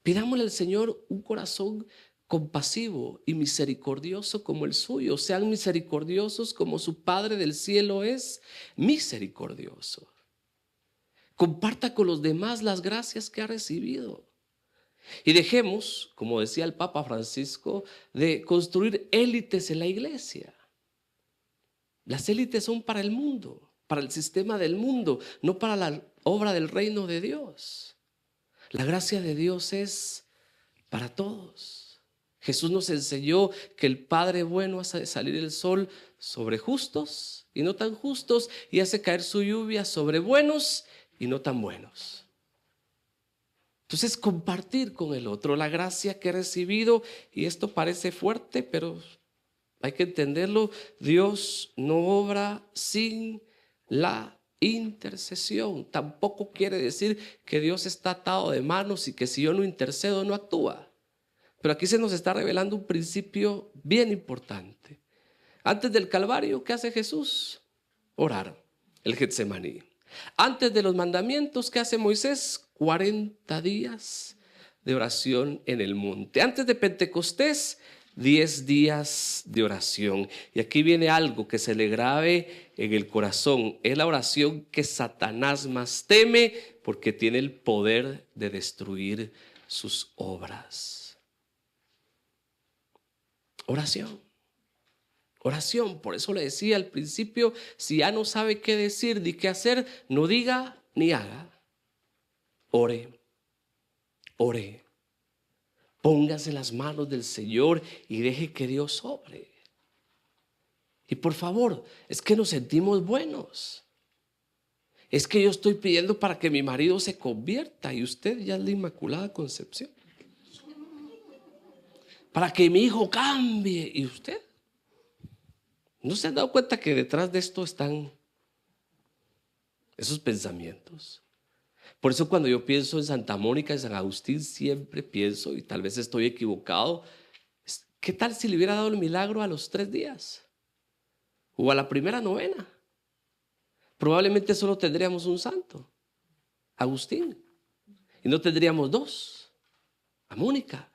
Pidámosle al Señor un corazón compasivo y misericordioso como el suyo. Sean misericordiosos como su Padre del cielo es misericordioso. Comparta con los demás las gracias que ha recibido. Y dejemos, como decía el Papa Francisco, de construir élites en la iglesia. Las élites son para el mundo, para el sistema del mundo, no para la obra del reino de Dios. La gracia de Dios es para todos. Jesús nos enseñó que el Padre bueno hace salir el sol sobre justos y no tan justos, y hace caer su lluvia sobre buenos y no tan buenos. Entonces, compartir con el otro la gracia que he recibido, y esto parece fuerte, pero hay que entenderlo. Dios no obra sin la intercesión. Tampoco quiere decir que Dios está atado de manos y que si yo no intercedo no actúa. Pero aquí se nos está revelando un principio bien importante. Antes del Calvario, ¿qué hace Jesús? Orar, el Getsemaní. Antes de los mandamientos, ¿qué hace Moisés? 40 días de oración en el monte. Antes de Pentecostés, 10 días de oración. Y aquí viene algo que se le grabe en el corazón. Es la oración que Satanás más teme, porque tiene el poder de destruir sus obras. Oración. Oración. Por eso le decía al principio, si ya no sabe qué decir ni qué hacer, no diga ni haga. Ore. Ore. Póngase en las manos del Señor y deje que Dios obre. Y por favor, es que nos sentimos buenos. Es que yo estoy pidiendo para que mi marido se convierta y usted ya es la Inmaculada Concepción. Para que mi hijo cambie y usted. ¿No se han dado cuenta que detrás de esto están esos pensamientos? Por eso cuando yo pienso en Santa Mónica y San Agustín, siempre pienso, y tal vez estoy equivocado, ¿qué tal si le hubiera dado el milagro a los 3 días? O a la primera novena. Probablemente solo tendríamos un santo, Agustín, y no tendríamos 2, a Mónica.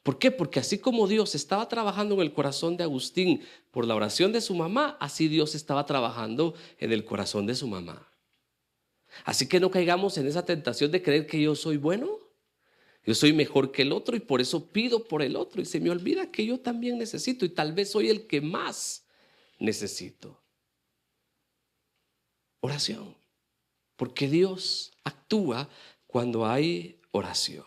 ¿Por qué? Porque así como Dios estaba trabajando en el corazón de Agustín por la oración de su mamá, así Dios estaba trabajando en el corazón de su mamá. Así que no caigamos en esa tentación de creer que yo soy bueno, yo soy mejor que el otro y por eso pido por el otro, y se me olvida que yo también necesito y tal vez soy el que más necesito. Oración, porque Dios actúa cuando hay oración.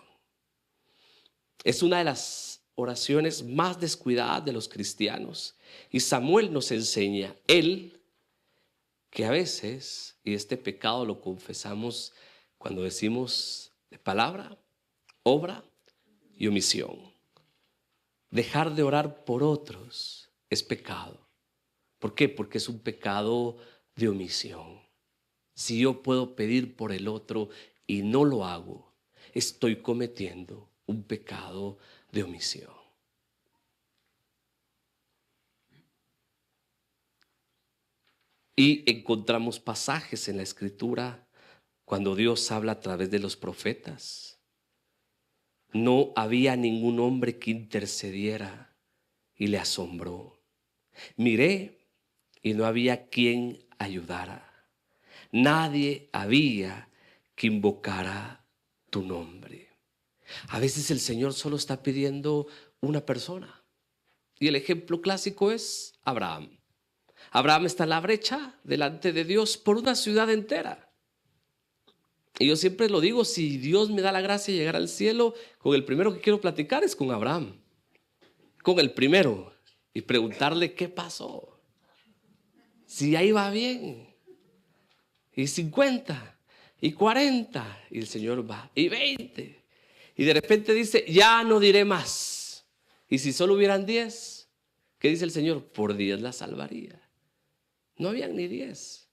Es una de las oraciones más descuidadas de los cristianos, y Samuel nos enseña, él, que a veces, y este pecado lo confesamos cuando decimos de palabra, obra y omisión. Dejar de orar por otros es pecado. ¿Por qué? Porque es un pecado de omisión. Si yo puedo pedir por el otro y no lo hago, estoy cometiendo un pecado de omisión. Y encontramos pasajes en la Escritura cuando Dios habla a través de los profetas. No había ningún hombre que intercediera y le asombró. Miré y no había quien ayudara. Nadie había que invocara tu nombre. A veces el Señor solo está pidiendo una persona. Y el ejemplo clásico es Abraham. Abraham está en la brecha delante de Dios por una ciudad entera. Y yo siempre lo digo, si Dios me da la gracia de llegar al cielo, con el primero que quiero platicar es con Abraham. Con el primero. Y preguntarle qué pasó. Si ahí va bien. Y 50. Y 40. Y el Señor va. Y 20. Y de repente dice, ya no diré más. Y si solo hubieran 10, ¿qué dice el Señor? Por 10 la salvaría. No habían ni 10.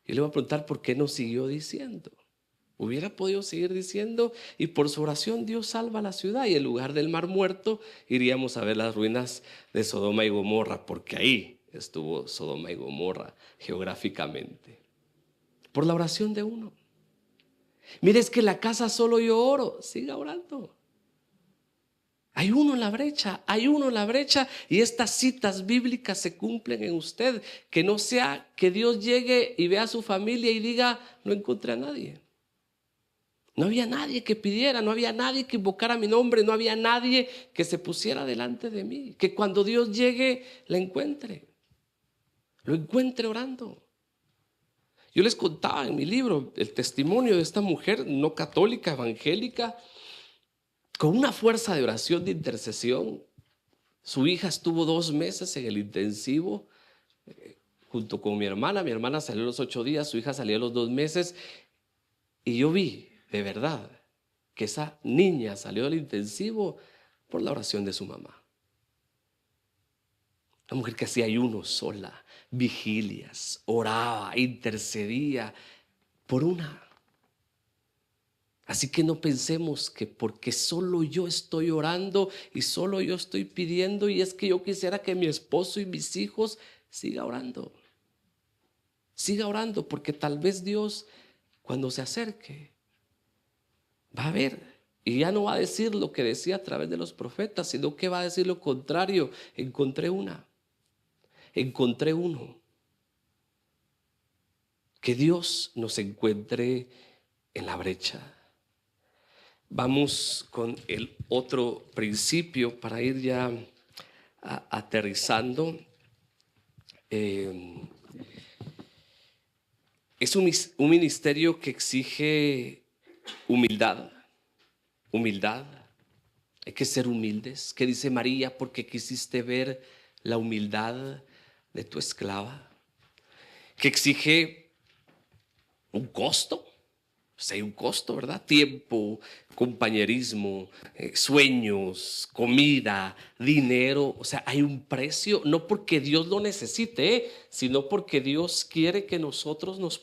Y le voy a preguntar por qué no siguió diciendo. Hubiera podido seguir diciendo, y por su oración Dios salva la ciudad, y en lugar del Mar Muerto iríamos a ver las ruinas de Sodoma y Gomorra, porque ahí estuvo Sodoma y Gomorra geográficamente. Por la oración de uno. Mire, es que en la casa solo yo oro. Siga orando. Hay uno en la brecha, hay uno en la brecha, y estas citas bíblicas se cumplen en usted. Que no sea que Dios llegue y vea a su familia y diga, no encontré a nadie. No había nadie que pidiera, no había nadie que invocara mi nombre, no había nadie que se pusiera delante de mí. Que cuando Dios llegue, la encuentre. Lo encuentre orando. Yo les contaba en mi libro el testimonio de esta mujer no católica, evangélica, con una fuerza de oración, de intercesión. Su hija estuvo 2 meses en el intensivo junto con mi hermana. Mi hermana salió a los 8 días, su hija salió a los 2 meses. Y yo vi, de verdad, que esa niña salió del intensivo por la oración de su mamá. Una mujer que hacía ayunos sola, vigilias, oraba, intercedía por una. Así que no pensemos que porque solo yo estoy orando y solo yo estoy pidiendo, y es que yo quisiera que mi esposo y mis hijos siga orando. Siga orando, porque tal vez Dios, cuando se acerque, va a ver. Y ya no va a decir lo que decía a través de los profetas, sino que va a decir lo contrario. Encontré una. Encontré uno. Que Dios nos encuentre en la brecha. Vamos con el otro principio para ir ya aterrizando. Es un ministerio que exige humildad. Humildad. Hay que ser humildes. ¿Qué dice María? Porque quisiste ver la humildad de tu esclava. Que exige un costo. O sea, hay un costo, ¿verdad? Tiempo, compañerismo, sueños, comida, dinero. O sea, hay un precio, no porque Dios lo necesite, sino porque Dios quiere que nosotros nos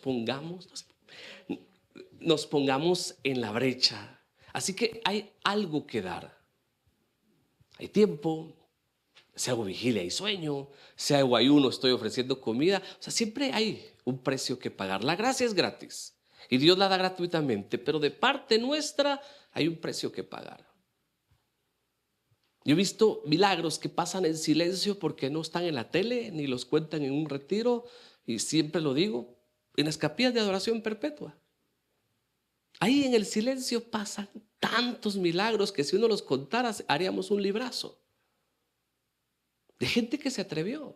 pongamos en la brecha. Así que hay algo que dar. Hay tiempo, si hago vigilia y sueño, si hago ayuno, estoy ofreciendo comida. O sea, siempre hay un precio que pagar. La gracia es gratis. Y Dios la da gratuitamente, pero de parte nuestra hay un precio que pagar. Yo he visto milagros que pasan en silencio porque no están en la tele ni los cuentan en un retiro, y siempre lo digo, en las capillas de adoración perpetua. Ahí en el silencio pasan tantos milagros que si uno los contara haríamos un librazo de gente que se atrevió.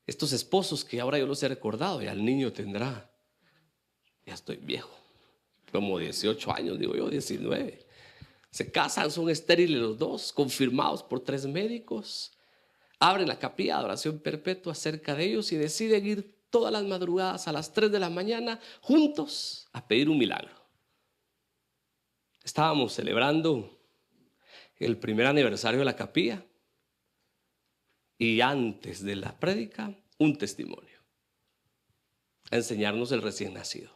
Estos esposos que ahora yo los he recordado, y al niño tendrá, ya estoy viejo, como 18 años, digo yo, 19. Se casan, son estériles los dos, confirmados por 3 médicos. Abren la capilla de adoración perpetua cerca de ellos y deciden ir todas las madrugadas a las 3 de la mañana juntos a pedir un milagro. Estábamos celebrando el primer aniversario de la capilla, y antes de la prédica, un testimonio a enseñarnos el recién nacido,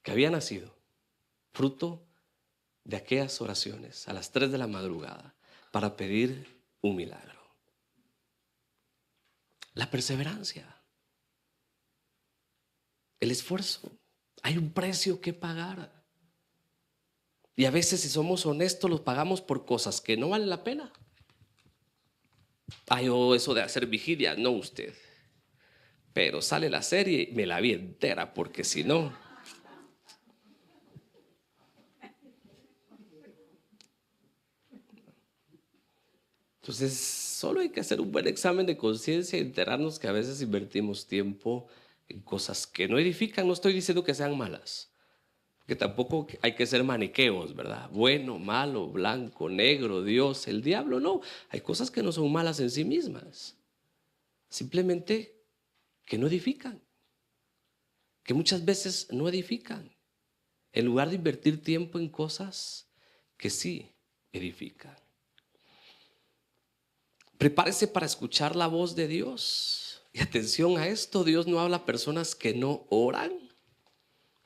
que había nacido fruto de aquellas oraciones a las 3 de la madrugada para pedir un milagro. La perseverancia, el esfuerzo, hay un precio que pagar. Y a veces, si somos honestos, los pagamos por cosas que no valen la pena. Ay, eso de hacer vigilia, no usted. Pero sale la serie y me la vi entera, porque si no. Entonces, solo hay que hacer un buen examen de conciencia y enterarnos que a veces invertimos tiempo en cosas que no edifican. No estoy diciendo que sean malas, que tampoco hay que ser maniqueos, ¿verdad? Bueno, malo, blanco, negro, Dios, el diablo. No, hay cosas que no son malas en sí mismas, simplemente que no edifican, que muchas veces no edifican. en lugar de invertir tiempo en cosas que sí edifican. Prepárese para escuchar la voz de Dios. Y atención a esto, Dios no habla a personas que no oran.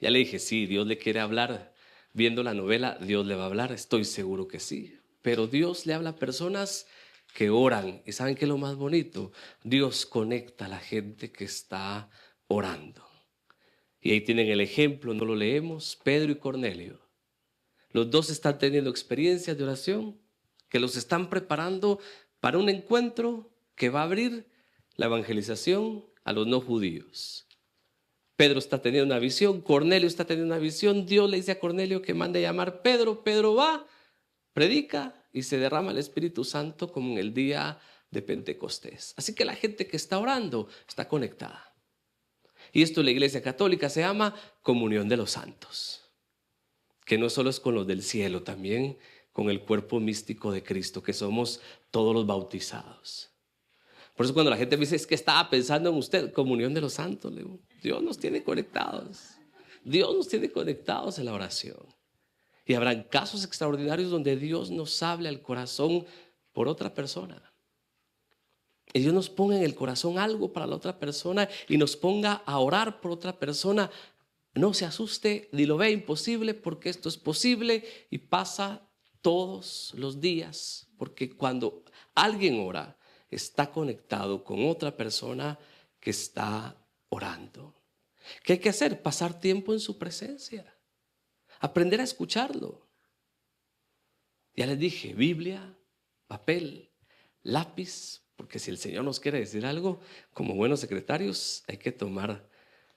Ya le dije, sí, Dios le quiere hablar. Viendo la novela, Dios le va a hablar, estoy seguro que sí. Pero Dios le habla a personas que oran. ¿Y saben qué es lo más bonito? Dios conecta a la gente que está orando. Y ahí tienen el ejemplo, no lo leemos, Pedro y Cornelio. Los dos están teniendo experiencias de oración que los están preparando para un encuentro que va a abrir la evangelización a los no judíos. Pedro está teniendo una visión, Cornelio está teniendo una visión. Dios le dice a Cornelio que mande a llamar Pedro. Pedro va, predica y se derrama el Espíritu Santo como en el día de Pentecostés. Así que la gente que está orando está conectada. Y esto en la Iglesia Católica se llama comunión de los santos, que no solo es con los del cielo, también con el cuerpo místico de Cristo, que somos todos los bautizados. Por eso cuando la gente me dice, es que estaba pensando en usted, comunión de los santos, le digo, Dios nos tiene conectados. Dios nos tiene conectados en la oración. Y habrán casos extraordinarios donde Dios nos hable al corazón por otra persona. Y Dios nos ponga en el corazón algo para la otra persona y nos ponga a orar por otra persona. No se asuste ni lo vea imposible, porque esto es posible y pasa todos los días. Porque cuando alguien ora, está conectado con otra persona que está orando. ¿Qué hay que hacer? Pasar tiempo en su presencia. Aprender a escucharlo. Ya les dije, Biblia, papel, lápiz, porque si el Señor nos quiere decir algo, como buenos secretarios, hay que tomar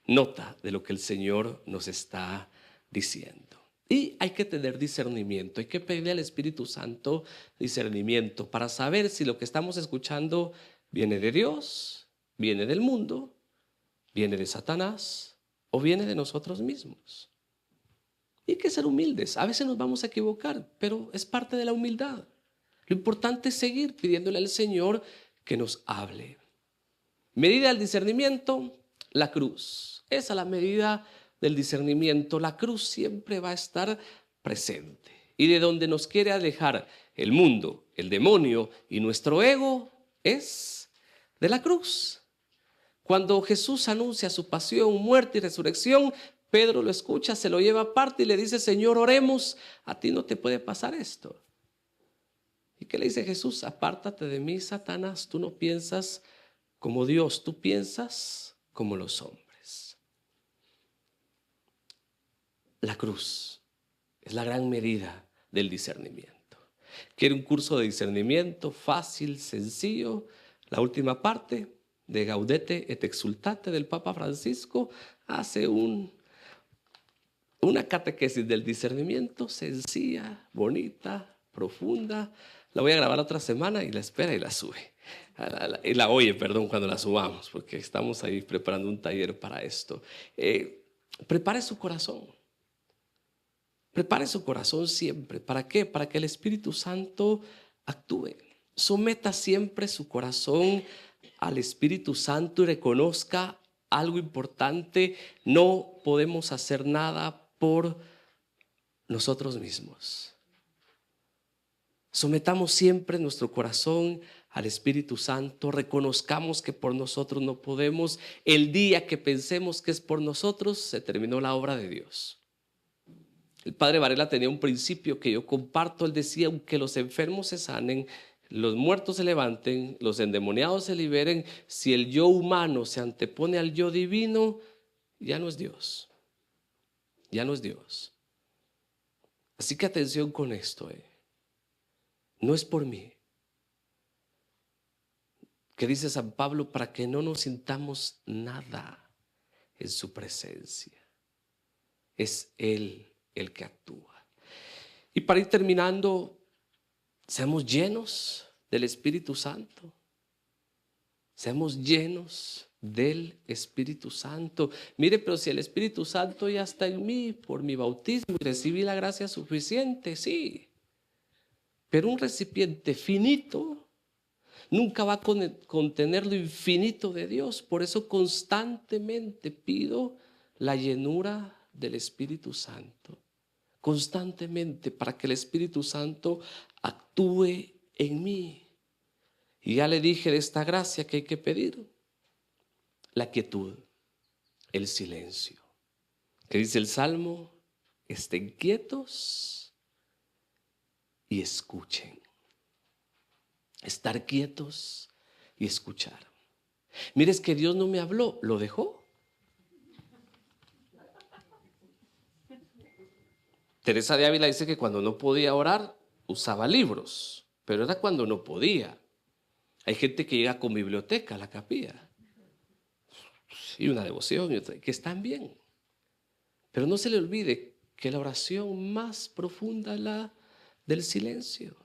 nota de lo que el Señor nos está diciendo. Y hay que tener discernimiento, hay que pedirle al Espíritu Santo discernimiento para saber si lo que estamos escuchando viene de Dios, viene del mundo, viene de Satanás o viene de nosotros mismos. Y hay que ser humildes. A veces nos vamos a equivocar, pero es parte de la humildad. Lo importante es seguir pidiéndole al Señor que nos hable. Medida del discernimiento, la cruz. Esa es la medida del discernimiento. La cruz siempre va a estar presente. Y de donde nos quiere alejar el mundo, el demonio y nuestro ego es de la cruz. Cuando Jesús anuncia su pasión, muerte y resurrección, Pedro lo escucha, se lo lleva aparte y le dice, Señor, oremos, a ti no te puede pasar esto. ¿Y qué le dice Jesús? Apártate de mí, Satanás, tú no piensas como Dios, tú piensas como los hombres. La cruz es la gran medida del discernimiento. ¿Quiere un curso de discernimiento fácil, sencillo? La última parte de Gaudete et Exsultate del Papa Francisco hace una catequesis del discernimiento sencilla, bonita, profunda. La voy a grabar otra semana y la espera y la sube. Y la oye, perdón, cuando la subamos, porque estamos ahí preparando un taller para esto. Prepare su corazón. Prepare su corazón siempre. ¿Para qué? Para que el Espíritu Santo actúe. Someta siempre su corazón al Espíritu Santo y reconozca algo importante. No podemos hacer nada por nosotros mismos. Sometamos siempre nuestro corazón al Espíritu Santo, reconozcamos que por nosotros no podemos. El día que pensemos que es por nosotros, se terminó la obra de Dios. El padre Varela tenía un principio que yo comparto. Él decía, aunque los enfermos se sanen, los muertos se levanten, los endemoniados se liberen, si el yo humano se antepone al yo divino, ya no es Dios. Ya no es Dios. Así que atención con esto. No es por mí. ¿Qué dice San Pablo? Para que no nos sintamos nada en su presencia. Es Él el que actúa. Y para ir terminando, seamos llenos del Espíritu Santo. Seamos llenos del Espíritu Santo. Mire, pero si el Espíritu Santo ya está en mí por mi bautismo y recibí la gracia suficiente, sí. Pero un recipiente finito nunca va a contener lo infinito de Dios. Por eso constantemente pido la llenura del Espíritu Santo constantemente para que el Espíritu Santo actúe en mí. Y ya le dije de esta gracia que hay que pedir: la quietud, el silencio. ¿Qué dice el Salmo? Estén quietos y escuchen. Estar quietos y escuchar. Mire, es que Dios no me habló, lo dejó. Teresa de Ávila dice que cuando no podía orar usaba libros, pero era cuando no podía. Hay gente que llega con biblioteca a la capilla y una devoción y otra, que están bien, pero no se le olvide que la oración más profunda es la del silencio.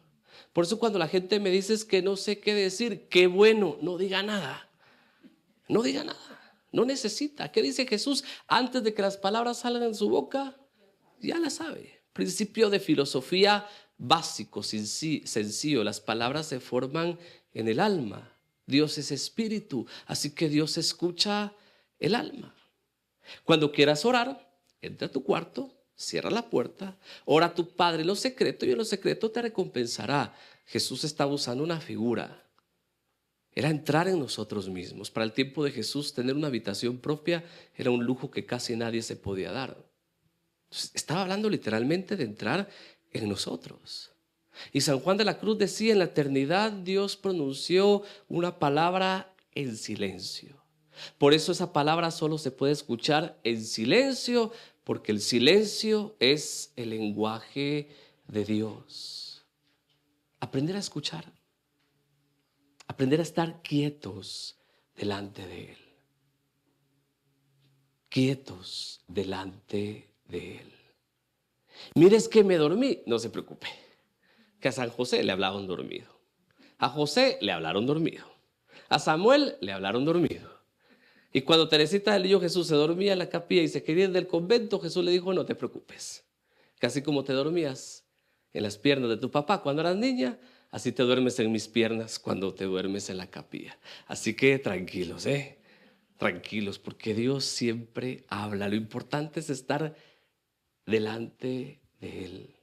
Por eso cuando la gente me dice es que no sé qué decir, qué bueno, no diga nada, no diga nada, no necesita. ¿Qué dice Jesús? Antes de que las palabras salgan de su boca, ya la sabe. Principio de filosofía básico, sencillo. Las palabras se forman en el alma. Dios es espíritu, así que Dios escucha el alma. Cuando quieras orar, entra a tu cuarto, cierra la puerta, ora a tu Padre en lo secreto y en lo secreto te recompensará. Jesús estaba usando una figura. Era entrar en nosotros mismos. Para el tiempo de Jesús, tener una habitación propia era un lujo que casi nadie se podía dar. Entonces, estaba hablando literalmente de entrar en nosotros. Y San Juan de la Cruz decía: en la eternidad Dios pronunció una palabra en silencio. Por eso esa palabra solo se puede escuchar en silencio, porque el silencio es el lenguaje de Dios. Aprender a escuchar, aprender a estar quietos delante de Él. Quietos delante de Él. Mire, es que me dormí. No se preocupe, que a San José le hablaron dormido. A José le hablaron dormido. A Samuel le hablaron dormido. Y cuando Teresita del Niño Jesús se dormía en la capilla y se quería ir del convento, Jesús le dijo: no te preocupes, que así como te dormías en las piernas de tu papá cuando eras niña, así te duermes en mis piernas cuando te duermes en la capilla. Así que tranquilos, tranquilos, porque Dios siempre habla. Lo importante es estar delante de Él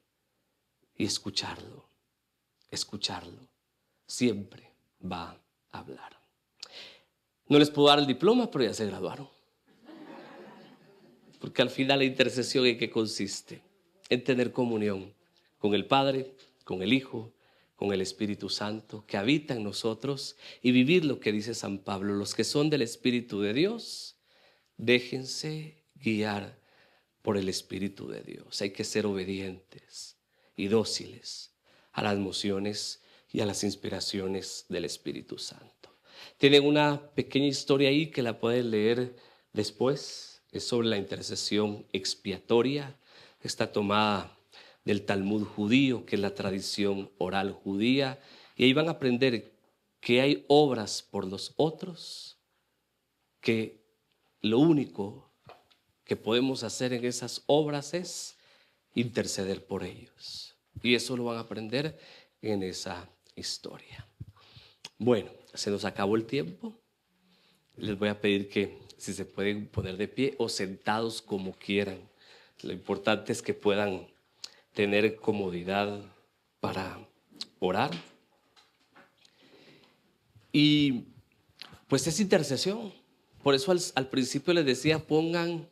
y escucharlo. Siempre va a hablar. No les puedo dar el diploma, pero ya se graduaron. Porque al final la intercesión, ¿en qué consiste? En tener comunión con el Padre, con el Hijo, con el Espíritu Santo que habita en nosotros, y vivir lo que dice San Pablo: los que son del Espíritu de Dios, déjense guiar por el Espíritu de Dios. Hay que ser obedientes y dóciles a las mociones y a las inspiraciones del Espíritu Santo. Tienen una pequeña historia ahí que la pueden leer después. Es sobre la intercesión expiatoria. Está tomada del Talmud judío, que es la tradición oral judía. Y ahí van a aprender que hay obras por los otros, que lo único que podemos hacer en esas obras es interceder por ellos. Y eso lo van a aprender en esa historia. Bueno, se nos acabó el tiempo. Les voy a pedir que si se pueden poner de pie o sentados como quieran. Lo importante es que puedan tener comodidad para orar. Y pues es intercesión. Por eso al principio les decía: pongan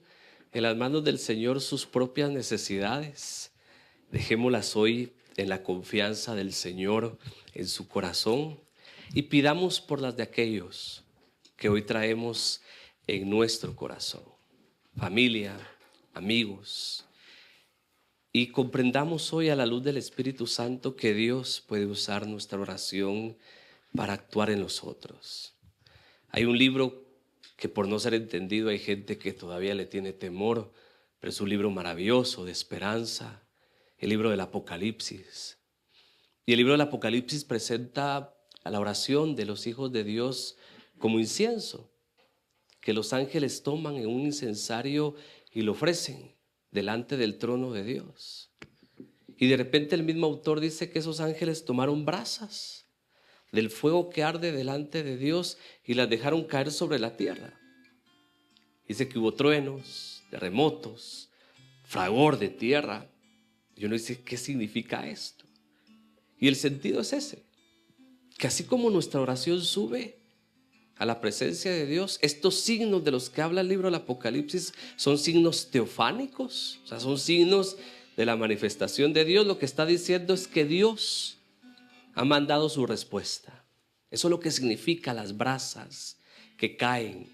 en las manos del Señor sus propias necesidades. Dejémoslas hoy en la confianza del Señor en su corazón y pidamos por las de aquellos que hoy traemos en nuestro corazón. Familia, amigos. Y comprendamos hoy a la luz del Espíritu Santo que Dios puede usar nuestra oración para actuar en nosotros. Hay un libro que por no ser entendido hay gente que todavía le tiene temor, pero es un libro maravilloso de esperanza, el libro del Apocalipsis. Y el libro del Apocalipsis presenta a la oración de los hijos de Dios como incienso, que los ángeles toman en un incensario y lo ofrecen delante del trono de Dios. Y de repente el mismo autor dice que esos ángeles tomaron brasas del fuego que arde delante de Dios y las dejaron caer sobre la tierra. Dice que hubo truenos, terremotos, fragor de tierra. Y uno dice, ¿qué significa esto? Y el sentido es ese, que así como nuestra oración sube a la presencia de Dios, estos signos de los que habla el libro del Apocalipsis son signos teofánicos, o sea, son signos de la manifestación de Dios. Lo que está diciendo es que Dios ha mandado su respuesta. Eso es lo que significa las brasas que caen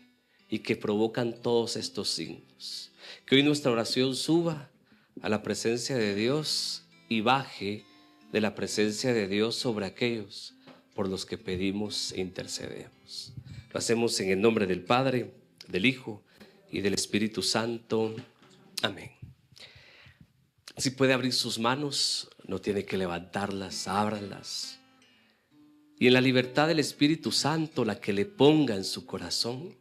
y que provocan todos estos signos. Que hoy nuestra oración suba a la presencia de Dios y baje de la presencia de Dios sobre aquellos por los que pedimos e intercedemos. Lo hacemos en el nombre del Padre, del Hijo y del Espíritu Santo. Amén. Si puede abrir sus manos, no tiene que levantarlas, ábranlas. Y en la libertad del Espíritu Santo, la que le ponga en su corazón,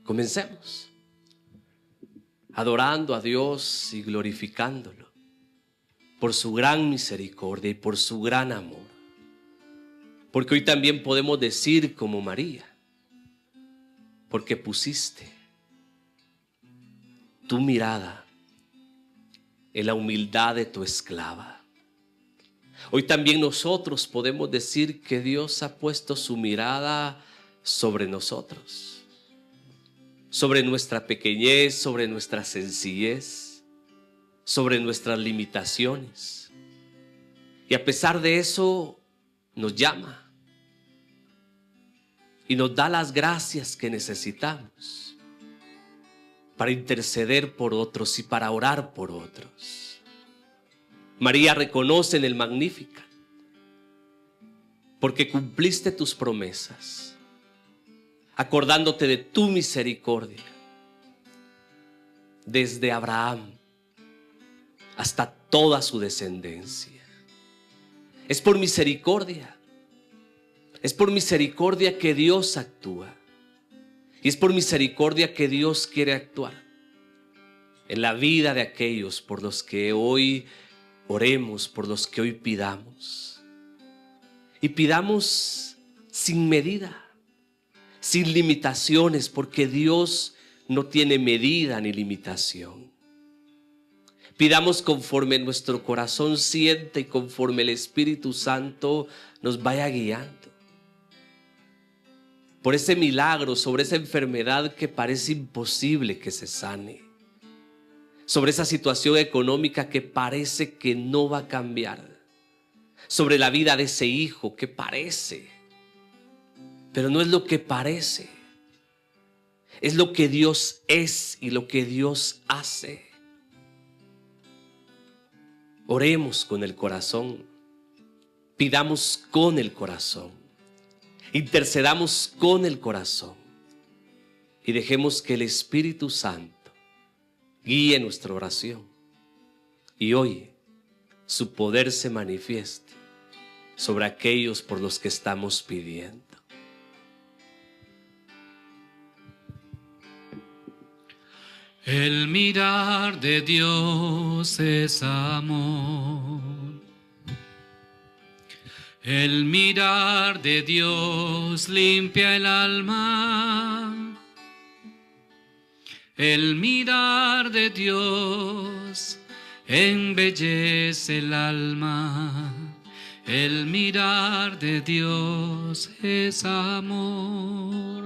comencemos adorando a Dios y glorificándolo por su gran misericordia y por su gran amor. Porque hoy también podemos decir como María, porque pusiste tu mirada en la humildad de tu esclava. Hoy también nosotros podemos decir que Dios ha puesto su mirada sobre nosotros, sobre nuestra pequeñez, sobre nuestra sencillez, sobre nuestras limitaciones. Y a pesar de eso, nos llama y nos da las gracias que necesitamos para interceder por otros y para orar por otros. María reconoce en el Magnificat, porque cumpliste tus promesas, acordándote de tu misericordia, desde Abraham hasta toda su descendencia. Es por misericordia que Dios actúa, y es por misericordia que Dios quiere actuar en la vida de aquellos por los que hoy oremos, por los que hoy pidamos. Y pidamos sin medida, sin limitaciones, porque Dios no tiene medida ni limitación. Pidamos conforme nuestro corazón siente y conforme el Espíritu Santo nos vaya guiando. Por ese milagro, sobre esa enfermedad que parece imposible que se sane. Sobre esa situación económica que parece que no va a cambiar. Sobre la vida de ese hijo que parece, pero no es lo que parece. Es lo que Dios es y lo que Dios hace. Oremos con el corazón, pidamos con el corazón, intercedamos con el corazón y dejemos que el Espíritu Santo guíe nuestra oración y hoy su poder se manifieste sobre aquellos por los que estamos pidiendo. El mirar de Dios es amor. El mirar de Dios limpia el alma. El mirar de Dios embellece el alma. El mirar de Dios es amor.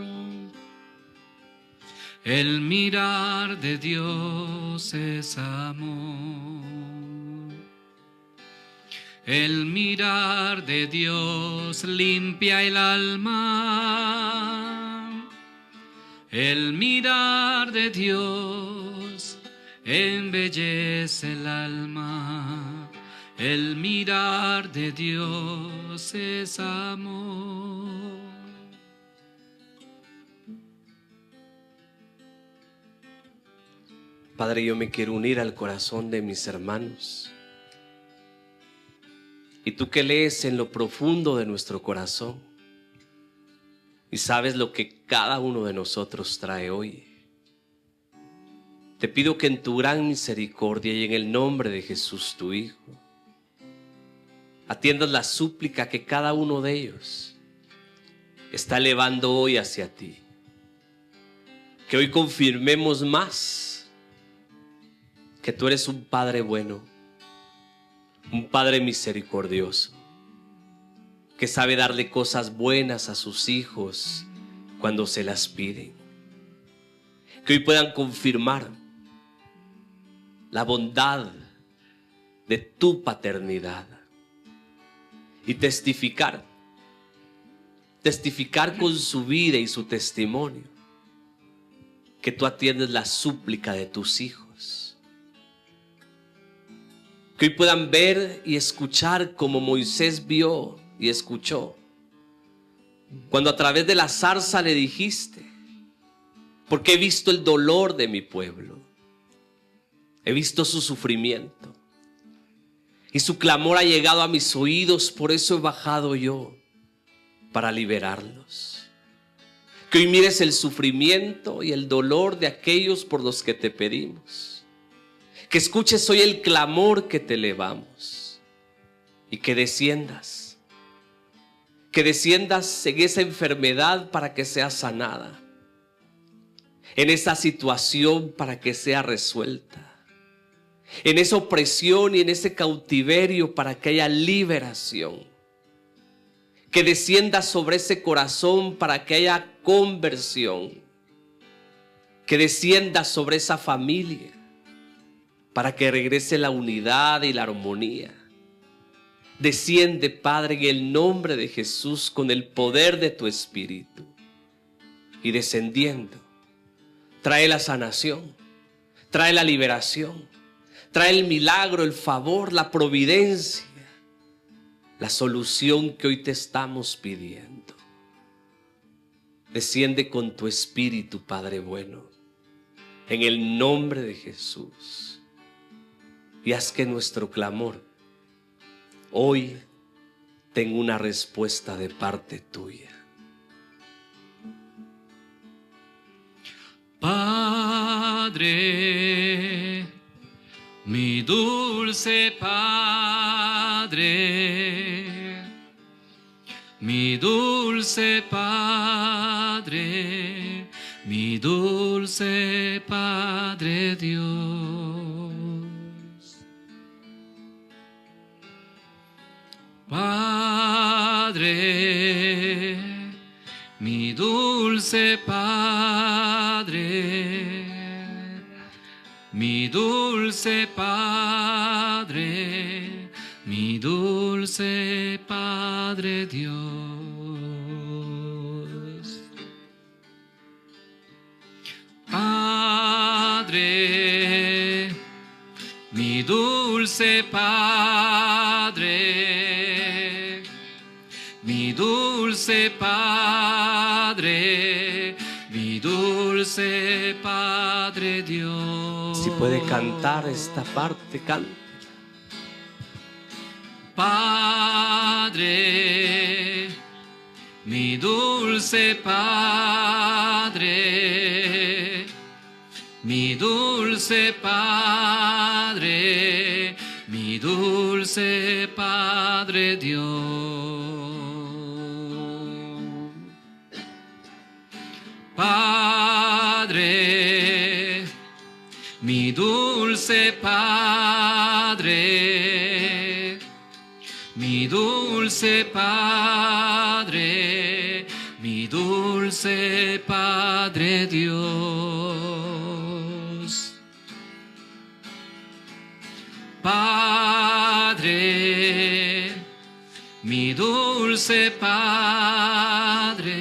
El mirar de Dios es amor. El mirar de Dios limpia el alma. El mirar de Dios embellece el alma. El mirar de Dios es amor. Padre, yo me quiero unir al corazón de mis hermanos. Y tú que lees en lo profundo de nuestro corazón y sabes lo que cada uno de nosotros trae hoy, te pido que en tu gran misericordia y en el nombre de Jesús, tu Hijo, atiendas la súplica que cada uno de ellos está elevando hoy hacia ti. Que hoy confirmemos más que tú eres un Padre bueno, un Padre misericordioso, que sabe darle cosas buenas a sus hijos cuando se las piden. Que hoy puedan confirmar la bondad de tu paternidad y testificar con su vida y su testimonio que tú atiendes la súplica de tus hijos. Que hoy puedan ver y escuchar como Moisés vio y escuchó cuando a través de la zarza le dijiste: porque he visto el dolor de mi pueblo, he visto su sufrimiento y su clamor ha llegado a mis oídos, por eso he bajado yo para liberarlos. Que hoy mires el sufrimiento y el dolor de aquellos por los que te pedimos. Que escuches hoy el clamor que te elevamos y que desciendas en esa enfermedad para que sea sanada, en esa situación para que sea resuelta, en esa opresión y en ese cautiverio para que haya liberación. Que descienda sobre ese corazón para que haya conversión. Que descienda sobre esa familia para que regrese la unidad y la armonía. Desciende, Padre, en el nombre de Jesús, con el poder de tu Espíritu. Y descendiendo, trae la sanación, trae la liberación, trae el milagro, el favor, la providencia, la solución que hoy te estamos pidiendo. Desciende con tu Espíritu, Padre bueno, en el nombre de Jesús, y haz que nuestro clamor hoy tenga una respuesta de parte tuya. Padre, mi dulce Padre, mi dulce Padre, mi dulce Padre Dios. Padre, mi dulce Padre, mi dulce Padre, mi dulce Padre Dios. Padre, mi dulce Padre, mi dulce Padre, mi dulce Padre Dios. Si puede cantar esta parte, cante. Padre, mi dulce Padre, mi dulce Padre, mi dulce Padre Dios. Padre, mi dulce Padre, mi dulce Padre, mi dulce Padre Dios. Padre, mi dulce Padre,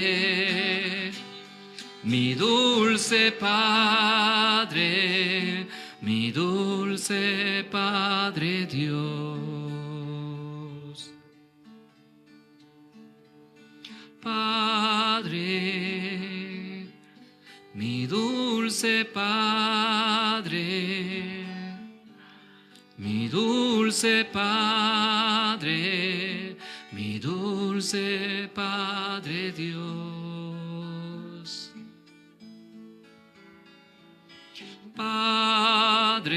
mi dulce Padre, mi dulce Padre Dios. Padre, mi dulce Padre, mi dulce Padre, mi dulce Padre Dios. Padre,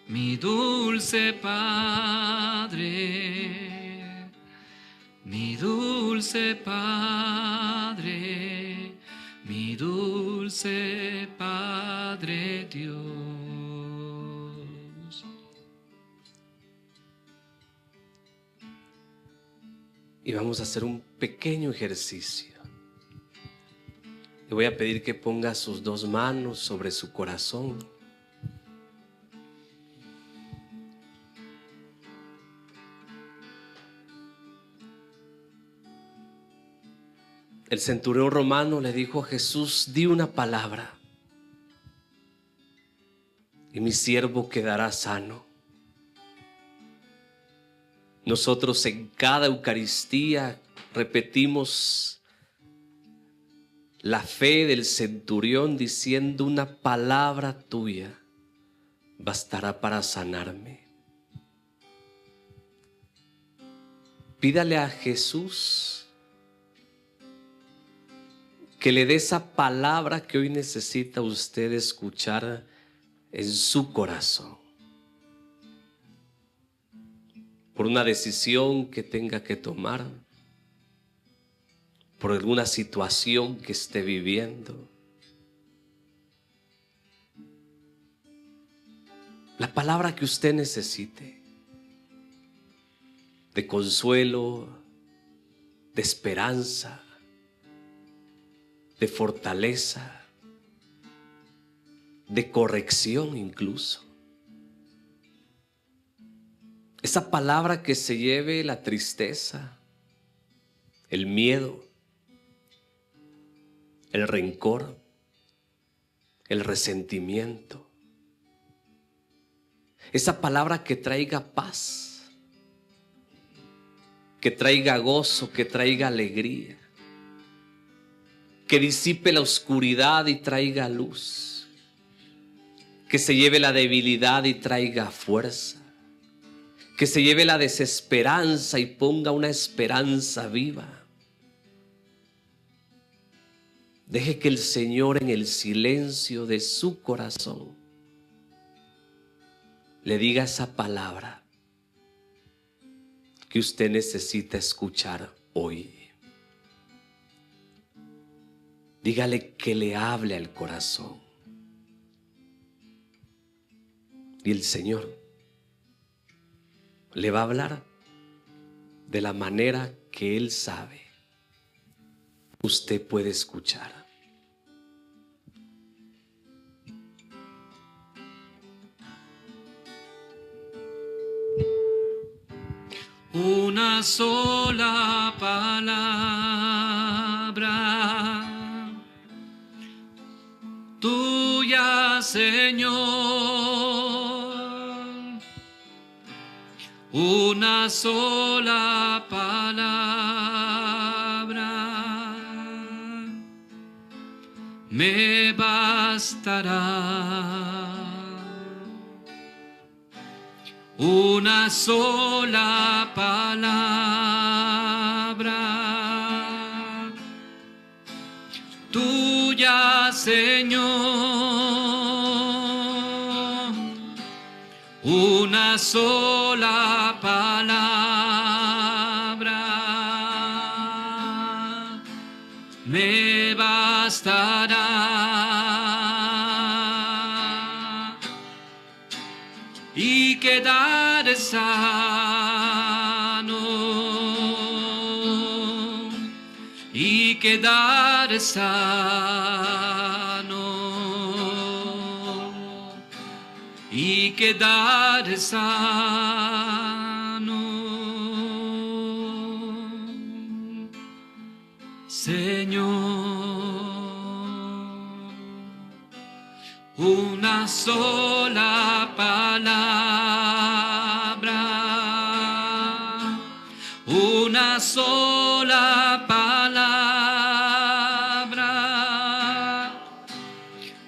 mi dulce Padre, mi dulce Padre, mi dulce Padre Dios. y vamos a hacer un pequeño ejercicio. Le voy a pedir que ponga sus dos manos sobre su corazón. El centurión romano le dijo a Jesús: di una palabra y mi siervo quedará sano. Nosotros en cada Eucaristía repetimos la fe del centurión diciendo: una palabra tuya bastará para sanarme. Pídale a Jesús que le dé esa palabra que hoy necesita usted escuchar en su corazón, por una decisión que tenga que tomar, por alguna situación que esté viviendo. La palabra que usted necesite, de consuelo, de esperanza, de fortaleza, de corrección incluso. Esa palabra que se lleve la tristeza, el miedo, el rencor, el resentimiento. Esa palabra que traiga paz, que traiga gozo, que traiga alegría, que disipe la oscuridad y traiga luz, que se lleve la debilidad y traiga fuerza, que se lleve la desesperanza y ponga una esperanza viva. Deje que el Señor, en el silencio de su corazón, le diga esa palabra que usted necesita escuchar hoy. Dígale que le hable al corazón. Y el Señor le va a hablar de la manera que Él sabe usted puede escuchar. Una sola palabra tuya, Señor. Una sola palabra me bastará. Una sola palabra tuya, Señor. Una sola palabra me bastará y quedaré sano, y quedaré sano, y quedaré sano. Señor, una sola palabra, una sola palabra,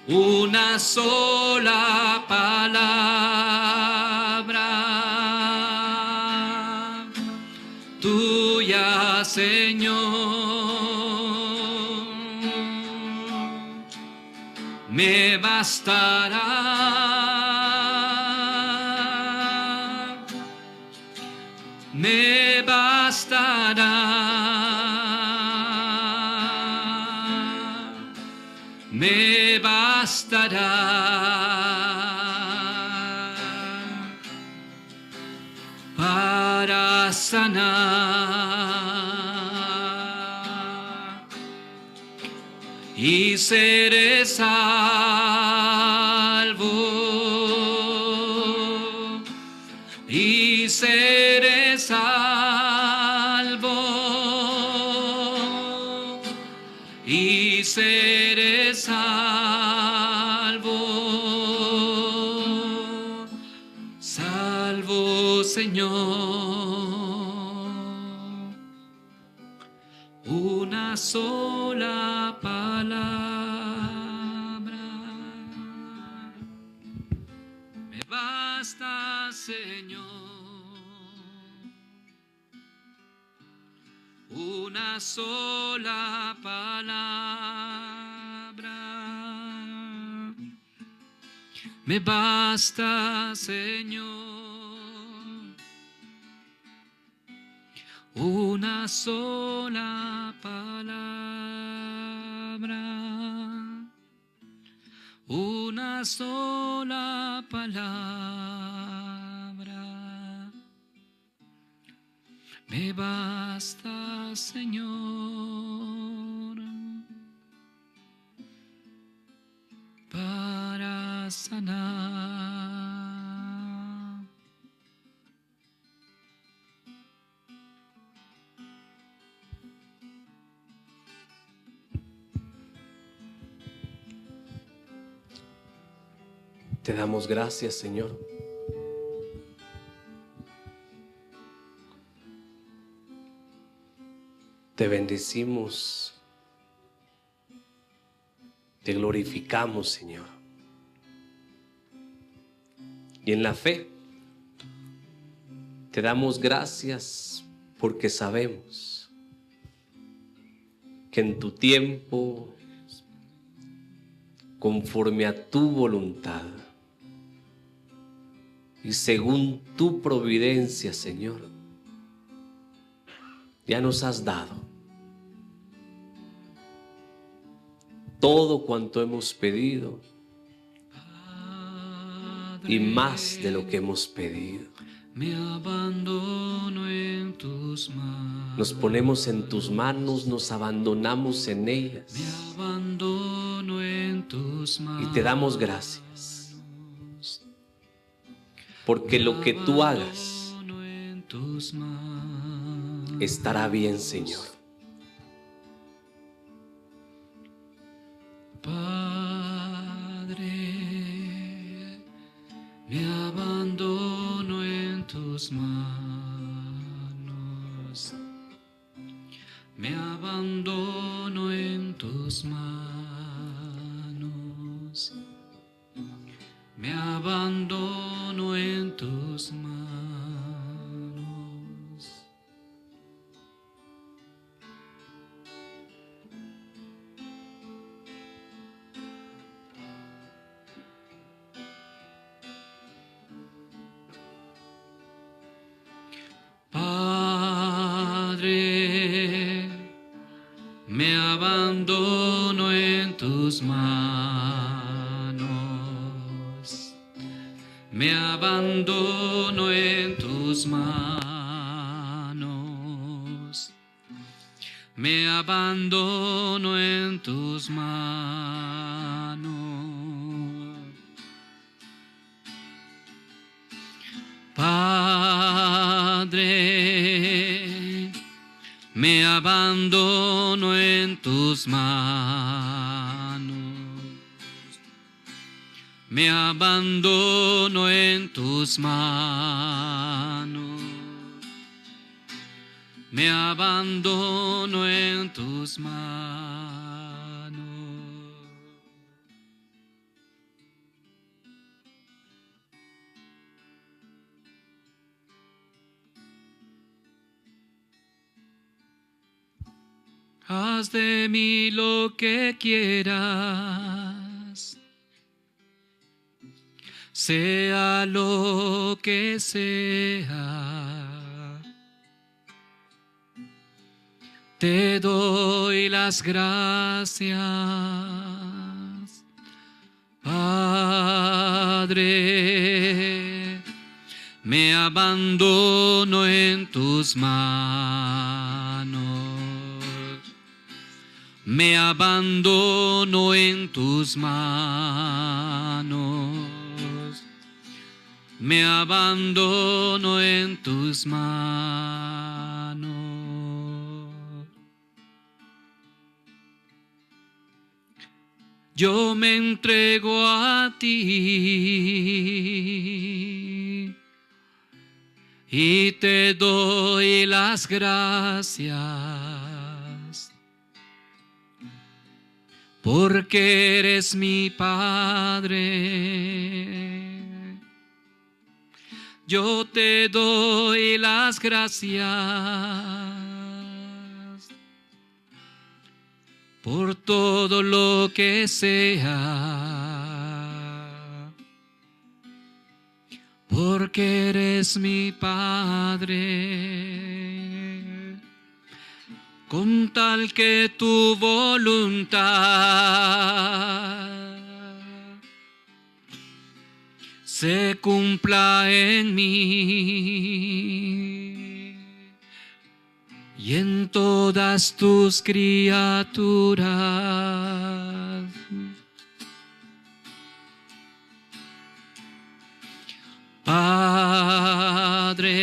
una sola palabra tuya, Señor, me bastará, me bastará, me bastará para sanar. y seré salvo, y seré salvo, y seré salvo, salvo, Señor. Una sola palabra me basta, Señor. Una sola palabra me basta, Señor. Una sola palabra, una sola palabra, me basta, Señor, para sanar. Te damos gracias, Señor. Te bendecimos. Te glorificamos, Señor. Y en la fe te damos gracias porque sabemos que en tu tiempo, conforme a tu voluntad y según tu providencia, Señor, ya nos has dado todo cuanto hemos pedido y más de lo que hemos pedido. Me abandono en tus manos. Nos ponemos en tus manos, nos abandonamos en ellas. Me abandono en tus manos. Y te damos gracias. Porque lo que tú hagas estará bien, Señor. Padre, me abandono en tus manos. Me abandono en tus manos. Me abandono en tus manos. Padre, me abandono en tus manos. Me abandono en tus manos. Me abandono en tus manos. Padre, me abandono en tus manos. Me abandono en tus manos. Me abandono en tus manos. Haz de mí lo que quieras, sea lo que sea. Te doy las gracias, Padre. Me abandono en tus manos. me abandono en tus manos, me abandono en tus manos. Yo me entrego a ti y te doy las gracias, porque eres mi Padre. Yo te doy las gracias por todo lo que sea, porque eres mi Padre, con tal que tu voluntad se cumpla en mí y en todas tus criaturas. Padre,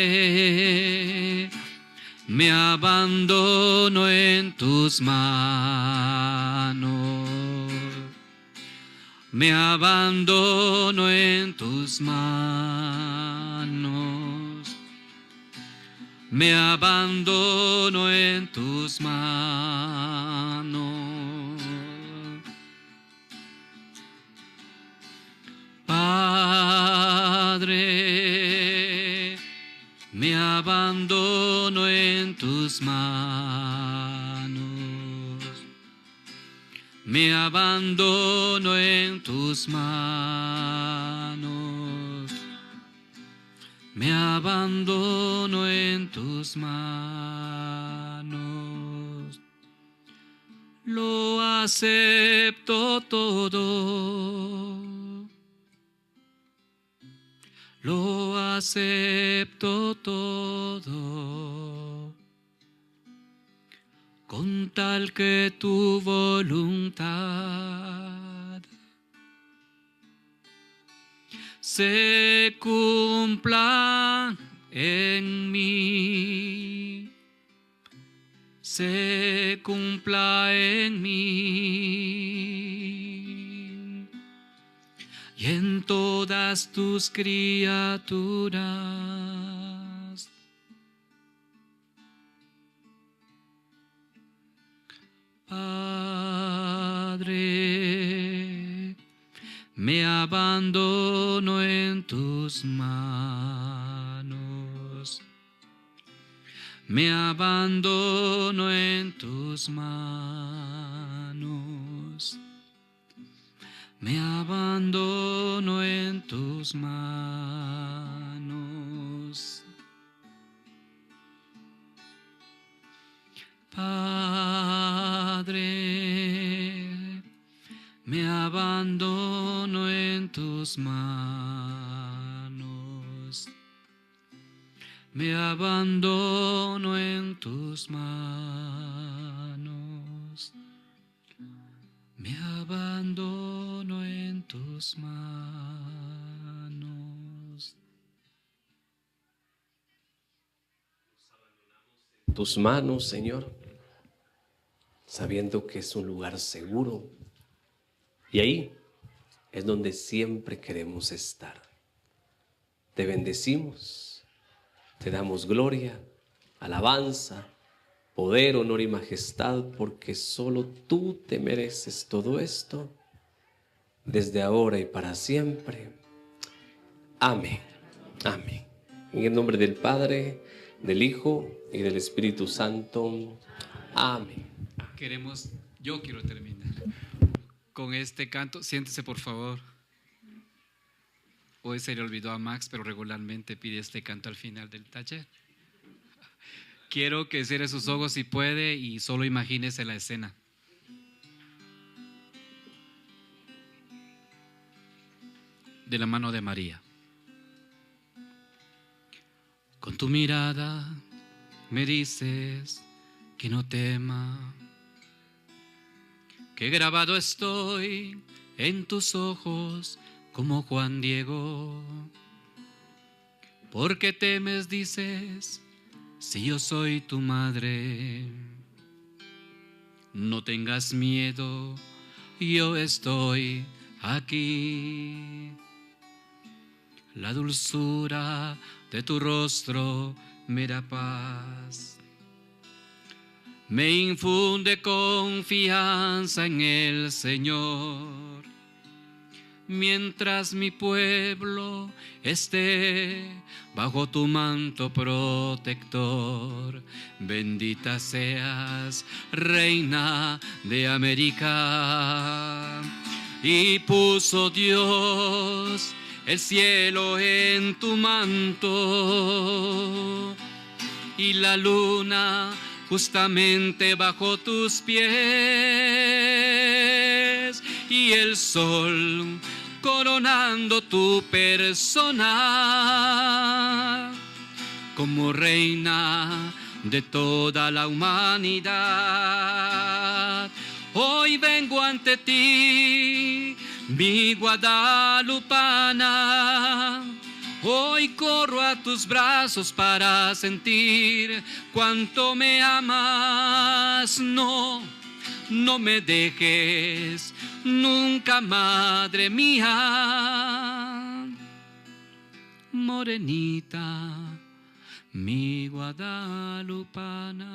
me abandono en tus manos, me abandono en tus manos, me abandono en tus manos. Padre, me abandono en tus manos, me abandono en tus manos, me abandono en tus manos. Lo acepto todo, lo acepto todo, con tal que tu voluntad se cumpla en mí, se cumpla en mí y en todas tus criaturas. Padre, me abandono en tus manos, me abandono en tus manos, me abandono en tus manos. Padre, me abandono en tus manos, me abandono en tus manos, me abandono en tus manos. Tus manos, Señor, sabiendo que es un lugar seguro y ahí es donde siempre queremos estar. Te bendecimos, te damos gloria, alabanza, poder, honor y majestad, porque solo tú te mereces todo esto, desde ahora y para siempre. Amén. Amén. En el nombre del Padre, del Hijo y del Espíritu Santo. Amén. Yo quiero terminar con este canto. Siéntese, por favor. Hoy se le olvidó a Max, pero regularmente pide este canto al final del taller. Quiero que cierre sus ojos si puede y solo imagínese la escena. De la mano de María. Con tu mirada me dices que no tema. que grabado estoy en tus ojos como Juan Diego. ¿Por qué temes, dices, si yo soy tu madre? No tengas miedo, yo estoy aquí. La dulzura de tu rostro me da paz, me infunde confianza en el Señor. Mientras mi pueblo esté bajo tu manto protector, bendita seas, Reina de América. Y puso Dios el cielo en tu manto y la luna justamente bajo tus pies, y el sol coronando tu persona como reina de toda la humanidad. Hoy vengo ante ti, mi guadalupana. Hoy corro a tus brazos para sentir cuánto me amas. No, no me dejes nunca, madre mía. Morenita, mi guadalupana.